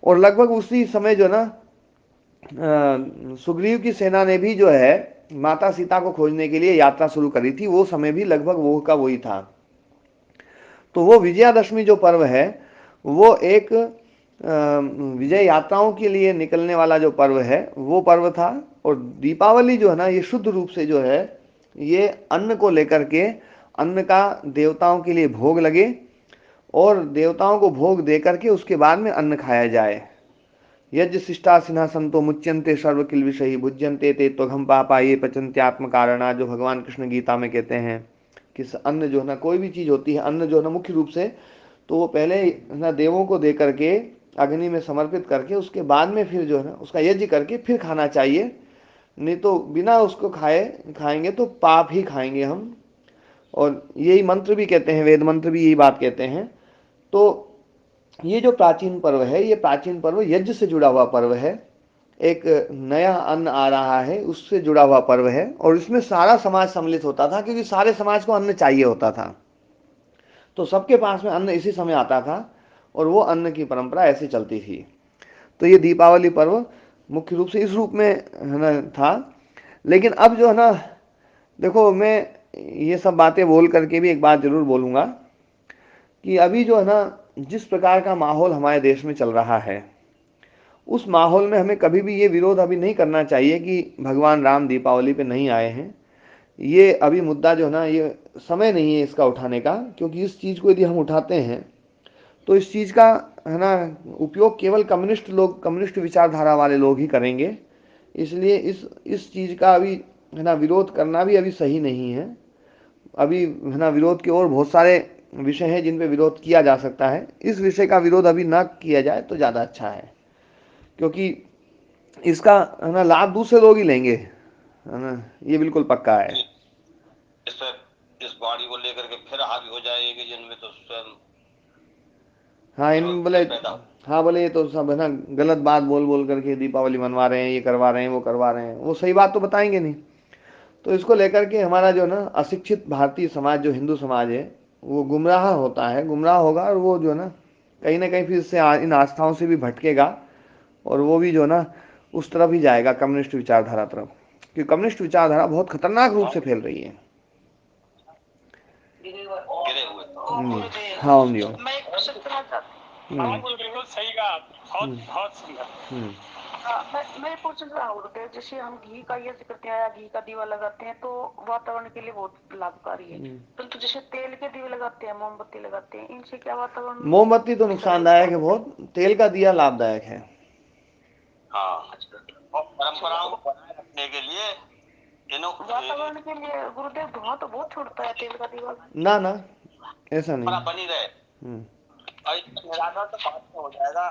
Speaker 1: और लगभग उसी समय जो ना सुग्रीव की सेना ने भी जो है माता सीता को खोजने के लिए यात्रा शुरू करी थी, वो समय भी लगभग वो का वही था। तो वो विजयादशमी जो पर्व है वो एक विजय यात्राओं के लिए निकलने वाला जो पर्व है वो पर्व था। और दीपावली जो है ना ये शुद्ध रूप से जो है ये अन्न को लेकर के, अन्न का देवताओं के लिए भोग लगे और देवताओं को भोग दे करके उसके बाद में अन्न खाया जाए। यज्ञ शिष्टा सिंहासंतो मुच्यन्ते सर्व किल विषयी भुज्यन्ते ते त्वघम पापा ये पचन्त्यात्म कारणा, जो भगवान कृष्ण गीता में कहते हैं कि अन्न जो है ना, कोई भी चीज होती है, अन्न जो है ना मुख्य रूप से तो वो पहले ना देवों को दे करके अग्नि में समर्पित करके उसके बाद में फिर जो है ना उसका यज्ञ करके फिर खाना चाहिए, नहीं तो बिना उसको खाएंगे तो पाप ही खाएंगे हम। और यही मंत्र भी कहते हैं, वेद मंत्र भी यही बात कहते हैं। तो ये जो प्राचीन पर्व है, ये प्राचीन पर्व यज्ञ से जुड़ा हुआ पर्व है, एक नया अन्न आ रहा है उससे जुड़ा हुआ पर्व है, और इसमें सारा समाज सम्मिलित होता था क्योंकि सारे समाज को अन्न चाहिए होता था, तो सबके पास में अन्न इसी समय आता था और वो अन्न की परंपरा ऐसे चलती थी। तो ये दीपावली पर्व मुख्य रूप से इस रूप में है ना था। लेकिन अब जो है ना, देखो मैं ये सब बातें बोल करके भी एक बात जरूर बोलूँगा कि अभी जो है ना जिस प्रकार का माहौल हमारे देश में चल रहा है, उस माहौल में हमें कभी भी ये विरोध अभी नहीं करना चाहिए कि भगवान राम दीपावली पे नहीं आए हैं। ये अभी मुद्दा जो है ना, ये समय नहीं है इसका उठाने का, क्योंकि इस चीज़ को यदि हम उठाते हैं तो इस चीज़ का है ना उपयोग केवल कम्युनिस्ट लोग, कम्युनिस्ट विचारधारा वाले लोग ही करेंगे। इसलिए इस चीज़ का अभी है ना विरोध करना भी अभी सही नहीं है। अभी है ना विरोध के और बहुत सारे विषय हैं जिन पे विरोध किया जा सकता है। इस विषय का विरोध अभी ना किया जाए तो ज़्यादा अच्छा है, क्योंकि इसका है ना लाभ दूसरे लोग ही लेंगे, है ना, ये बिल्कुल पक्का है।
Speaker 5: इस पर इस बाड़ी को लेकर के फिर हावी हो जाएगी जिनमें तो स्वयं
Speaker 1: हाँ इन बोले, हाँ बोले ये तो सब है ना गलत बात बोल बोल करके दीपावली मनवा रहे हैं, ये करवा रहे हैं, वो करवा रहे हैं, वो सही बात तो बताएंगे नहीं। तो इसको लेकर के हमारा जो ना अशिक्षित भारतीय समाज, जो हिंदू समाज है, वो गुमराह होता है, गुमराह होगा, और वो जो है ना कहीं फिर इससे इन आस्थाओं से भी भटकेगा, और वो भी जो है ना उस तरफ ही जाएगा, कम्युनिस्ट विचारधारा तरफ, क्योंकि कम्युनिस्ट विचारधारा बहुत खतरनाक रूप से फैल रही है।
Speaker 5: गिरे हुए।
Speaker 1: हाँ ओम जी ओम।
Speaker 3: मैं एक क्वेश्चन करना चाहती
Speaker 4: हाँ जी, बिल्कुल सही कहा, बहुत बहुत सुंदर।
Speaker 1: हम्म।
Speaker 3: मैं पूछ रहा हूँ कि जैसे हम घी का यज्ञ करते हैं या घी का दीवा लगाते हैं तो वातावरण के लिए बहुत लाभकारी है, परंतु जैसे तेल के दीवे लगाते हैं, मोमबत्ती लगाते हैं, इनसे क्या वातावरण?
Speaker 1: मोमबत्ती तो नुकसानदायक है बहुत, तेल का दिया लाभदायक है।
Speaker 5: हाँ, और परंपराओं को बनाए रखने के लिए
Speaker 3: वातावरण के लिए गुरुदेव धुआं तो बहुत छोड़ता है तेल का दीवा।
Speaker 1: ना ऐसा नहीं।
Speaker 5: बनी रहे। और इसका निराकरण तो बाद में हो जाएगा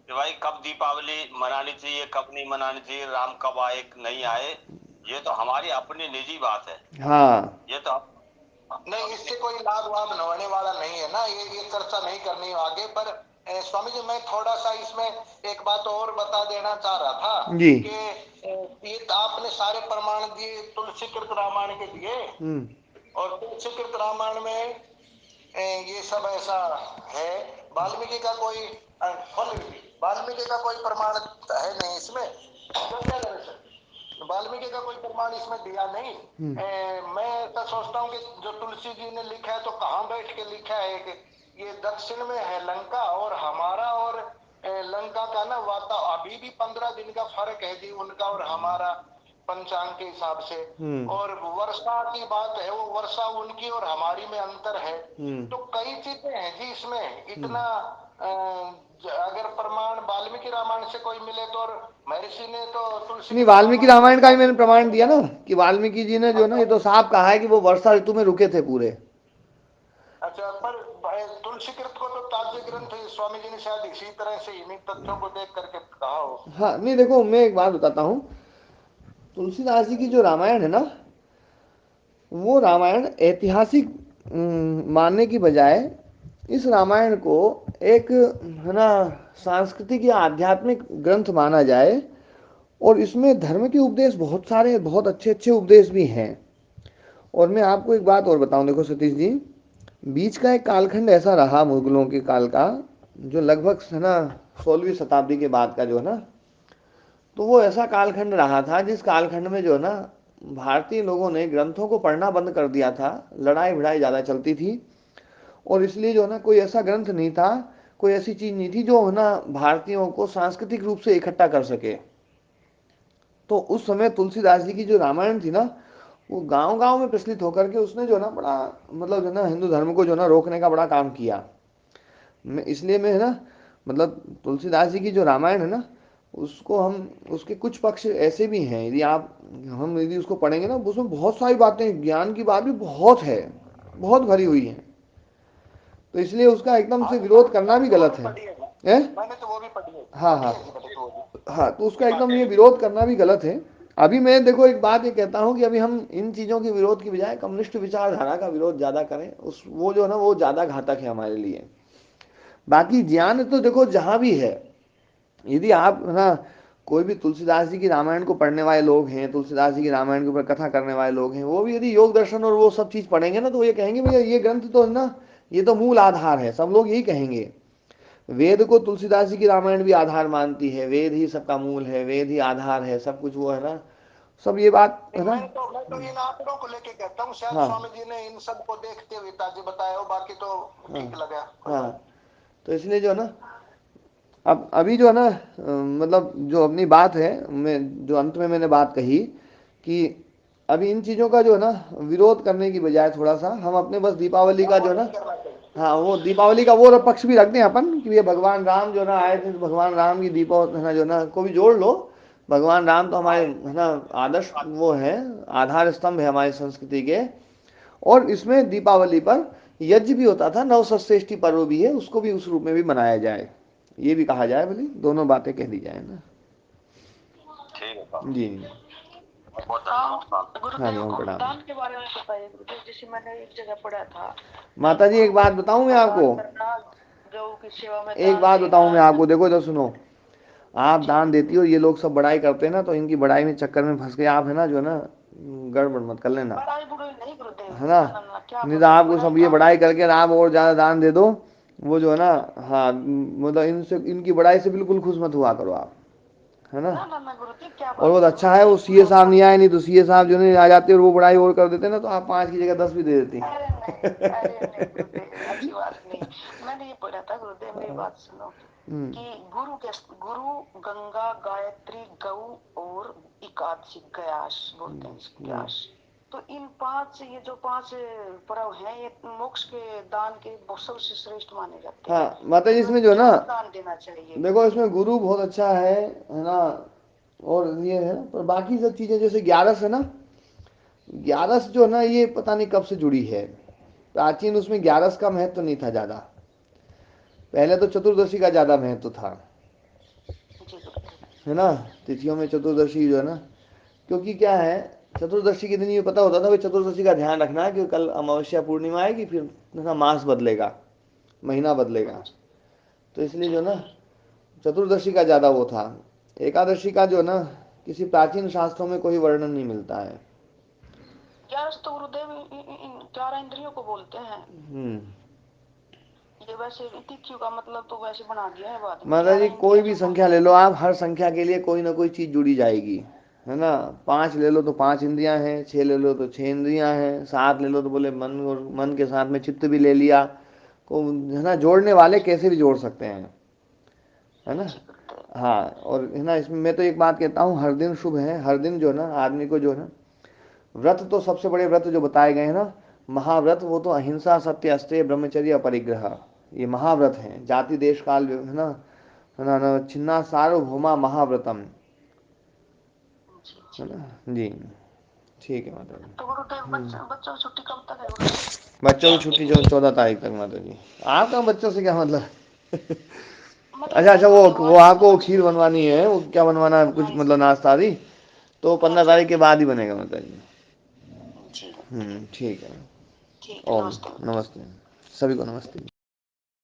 Speaker 5: कि भाई कब दीपावली मनानी चाहिए, कब नहीं मनानी चाहिए, राम कब आए नहीं आए, ये तो हमारी अपनी निजी बात है।
Speaker 1: हाँ
Speaker 5: ये तो
Speaker 6: नहीं, इससे कोई लाभ वाभ होने वाला नहीं है ना, ये चर्चा नहीं करनी आगे। पर स्वामी जी मैं थोड़ा सा इसमें एक बात और बता देना चाह रहा था
Speaker 1: जी।
Speaker 6: कि ये तो आपने सारे प्रमाण दिए, तुलसीकृत रामायण के दिए, और तुलसीकृत रामायण में ये सब ऐसा है। वाल्मीकि का कोई वाल्मीकि का कोई प्रमाण है नहीं इसमें, तो क्या करें सर? वाल्मीकि का कोई प्रमाण इसमें दिया नहीं। मैं तो सोचता हूँ कि जो तुलसी जी ने लिखा है तो कहाँ बैठ के लिखा है कि ये दक्षिण में है लंका, और हमारा और लंका का ना वाता अभी भी 15 दिन का फर्क है जी, उनका और हमारा पंचांग के हिसाब से। और वर्षा की बात है, वो वर्षा उनकी और हमारी में अंतर है। तो कई चीजें हैं जी इसमें, इतना अगर प्रमाण वाल्मीकि रामायण से कोई मिले तो, और महर्षि ने तो तुलसी,
Speaker 1: नहीं वाल्मीकि रामायण का ही मैंने प्रमाण दिया ना कि वाल्मीकि जी ने जो ना ये तो साफ कहा है कि वो वर्षा ऋतु में रुके थे पूरे।
Speaker 6: अच्छा, पर तुलसीकृत को तो ताज्य ग्रंथ स्वामी जी ने शायद इसी तरह से इन्हीं तथ्यों को देख करके कहा हो।
Speaker 1: हाँ नहीं देखो मैं एक बात बताता हूँ, तुलसीदास जी की जो रामायण है ना, वो रामायण ऐतिहासिक मानने की बजाय इस रामायण को एक है ना सांस्कृतिक या आध्यात्मिक ग्रंथ माना जाए, और इसमें धर्म के उपदेश बहुत सारे, बहुत अच्छे अच्छे उपदेश भी हैं। और मैं आपको एक बात और बताऊं, देखो सतीश जी, बीच का एक कालखंड ऐसा रहा मुगलों के काल का, जो लगभग है ना 16वीं शताब्दी के बाद का जो है ना, तो वो ऐसा कालखंड रहा था जिस कालखंड में जो है ना भारतीय लोगों ने ग्रंथों को पढ़ना बंद कर दिया था, लड़ाई भिड़ाई ज़्यादा चलती थी, और इसलिए जो है ना कोई ऐसा ग्रंथ नहीं था, कोई ऐसी चीज़ नहीं थी जो है ना भारतीयों को सांस्कृतिक रूप से इकट्ठा कर सके। तो उस समय तुलसीदास जी की जो रामायण थी ना, वो गांव गांव में प्रचलित होकर के उसने जो ना बड़ा मतलब जो ना हिंदू धर्म को जो ना रोकने का बड़ा काम किया। इसलिए मैं है ना मतलब तुलसीदास जी की जो रामायण है ना उसको हम उसके कुछ पक्ष ऐसे भी हैं, यदि आप हम यदि उसको पढ़ेंगे ना उसमें बहुत सारी बातें, ज्ञान की बात भी बहुत है, बहुत भरी हुई है। तो इसलिए उसका एकदम से विरोध करना भी गलत है।
Speaker 6: मैंने तो वो भी पढ़ी है।
Speaker 1: हाँ हाँ हाँ, तो उसका एकदम ये विरोध करना भी गलत है। अभी मैं देखो एक बात ये कहता हूँ कि अभी हम इन चीज़ों के विरोध की बजाय कम्युनिस्ट विचारधारा का विरोध ज़्यादा करें, उस वो जो है ना वो ज़्यादा घातक है हमारे लिए। बाकी ज्ञान तो देखो जहाँ भी है, यदि आप है ना कोई भी तुलसीदास जी की रामायण को पढ़ने वाले लोग हैं, तुलसीदास जी की रामायण के ऊपर कथा करने वाले लोग हैं, वो भी यदि योग दर्शन और वो सब चीज़ पढ़ेंगे ना तो ये कहेंगे भैया ये ग्रंथ तो है ना, ये तो मूल आधार है, सब लोग यही कहेंगे। वेद को तुलसीदास जी की रामायण भी आधार मानती है, वेद ही सबका मूल है, वेद ही आधार है, सब कुछ वो है ना, सब ये बात है ना।
Speaker 6: मैं तो इन आंकड़ों को लेके कहता हूँ, शायद
Speaker 1: हाँ
Speaker 6: स्वामी जी ने इन सब को देखते हुए ताजे बताया हो, बाकी तो ठीक लगा।
Speaker 1: हाँ, तो इसलिए जो है ना अब अभी जो है ना मतलब जो अपनी बात है, मैं जो अंत में मैंने बात कही कि अभी इन चीज़ों का जो है ना विरोध करने की बजाय थोड़ा सा हम अपने बस दीपावली का जो है ना, हाँ वो दीपावली का वो पक्ष भी रख दें अपन कि ये भगवान राम जो ना आए थे, तो भगवान राम की दीपावली है ना जो ना को भी जोड़ लो। भगवान राम तो हमारे है ना आदर्श वो है, आधार स्तंभ है हमारी संस्कृति के। और इसमें दीपावली पर यज्ञ भी होता था, नवसृष्टि पर्व भी है, उसको भी उस रूप में भी मनाया जाए, ये भी कहा जाए, बोली दोनों बातें कह दी जाए ना। जी हाँ जी,
Speaker 3: गुरुदेव
Speaker 1: ओम
Speaker 3: को
Speaker 1: प्रणाम।
Speaker 3: दान के बारे में बताइए गुरुदेव, जैसे मैंने एक जगह पढ़ा था।
Speaker 1: माता जी एक बात बताऊं मैं आपको,
Speaker 3: गौ की सेवा में
Speaker 1: एक बात बताऊं मैं आपको, देखो तो सुनो, आप दान देती हो, ये लोग सब बड़ाई करते हैं ना, तो इनकी बड़ाई में चक्कर में फंस के आप है ना जो है ना गड़बड़ मत कर लेना, है ना। नहीं तो आपको सब ये बड़ाई करके आप और ज़्यादा दान दे दो, वो जो है ना, हाँ मतलब इनसे इनकी बड़ाई से बिल्कुल खुश मत हुआ करो आप, है ना। और बहुत अच्छा है वो सीए साहब नहीं आए, नहीं तो सीए साहब जो नहीं आ जाते और वो बड़ाई और कर देते ना, तो आप 5 की जगह 10 भी दे देती।
Speaker 3: अच्छी बात नहीं, मैंने ये पढ़ा था गुरुदेव, मेरी बात सुनो कि गुरु गंगा गायत्री गौ और एकादशी गयास बोलते हैं इसको, गयास। तो इन 5 ये जो 5 पर्व हैं ये मोक्ष के दान के सबसे श्रेष्ठ माने जाते हैं।
Speaker 1: हाँ माता जी इसमें जो है ना
Speaker 3: दान देना चाहिए।
Speaker 1: देखो इसमें गुरु बहुत अच्छा है ना, और ये है, पर बाकी सब चीजें जैसे 11 है ना, 11 जो है ना ये पता नहीं कब से जुड़ी है, प्राचीन उसमें 11 का महत्व नहीं था ज्यादा, पहले तो चतुर्दशी का ज्यादा महत्व था, है ना। तिथियों में चतुर्दशी जो है ना, क्योंकि क्या है चतुर्दशी के दिन ये पता होता था भाई चतुर्दशी का ध्यान रखना है कि कल अमावस्या पूर्णिमा आएगी, फिर ना मास बदलेगा, महीना बदलेगा, तो इसलिए जो ना चतुर्दशी का ज़्यादा वो था। एकादशी का जो ना किसी प्राचीन शास्त्रों में कोई वर्णन नहीं मिलता है।
Speaker 3: 11 तो गुरुदेव 11 इंद्रियों को बोलते हैं। ये वैसे तिथियों का मतलब तो वैसे बना दिया है बाद में।
Speaker 1: माता जी कोई भी संख्या ले लो आप, हर संख्या के लिए कोई ना कोई चीज जुड़ी जाएगी, है ना। 5 ले लो तो 5 इंद्रियां हैं, 6 ले लो तो 6 इंद्रियां हैं, 7 ले लो तो बोले मन, और मन के साथ में चित्त भी ले लिया, को है ना जोड़ने वाले कैसे भी जोड़ सकते हैं, है ना। हाँ और है ना इसमें मैं तो एक बात कहता हूँ, हर दिन शुभ है, हर दिन जो है ना आदमी को जो है ना व्रत, तो सबसे बड़े व्रत जो बताए गए हैं ना महाव्रत, वो तो अहिंसा सत्य अस्तेय ब्रह्मचर्य अपरिग्रह, ये महाव्रत हैं, जाति देश काल है ना छिन्ना सार्वभौमा महाव्रतम, है ना जी। ठीक है माता जी।
Speaker 3: तो गुरुदेव बच्चों की छुट्टी कब तक है?
Speaker 1: बच्चों की छुट्टी जो 14 तारीख तक माता जी। आपका बच्चों से क्या मतलब? अच्छा अच्छा, वो आपको खीर बनवानी है, वो क्या बनवाना है कुछ मतलब नाश्ता आदि, तो 15 तारीख के बाद ही बनेगा माता जी। ठीक है। ओम नमस्ते, सभी को नमस्ते।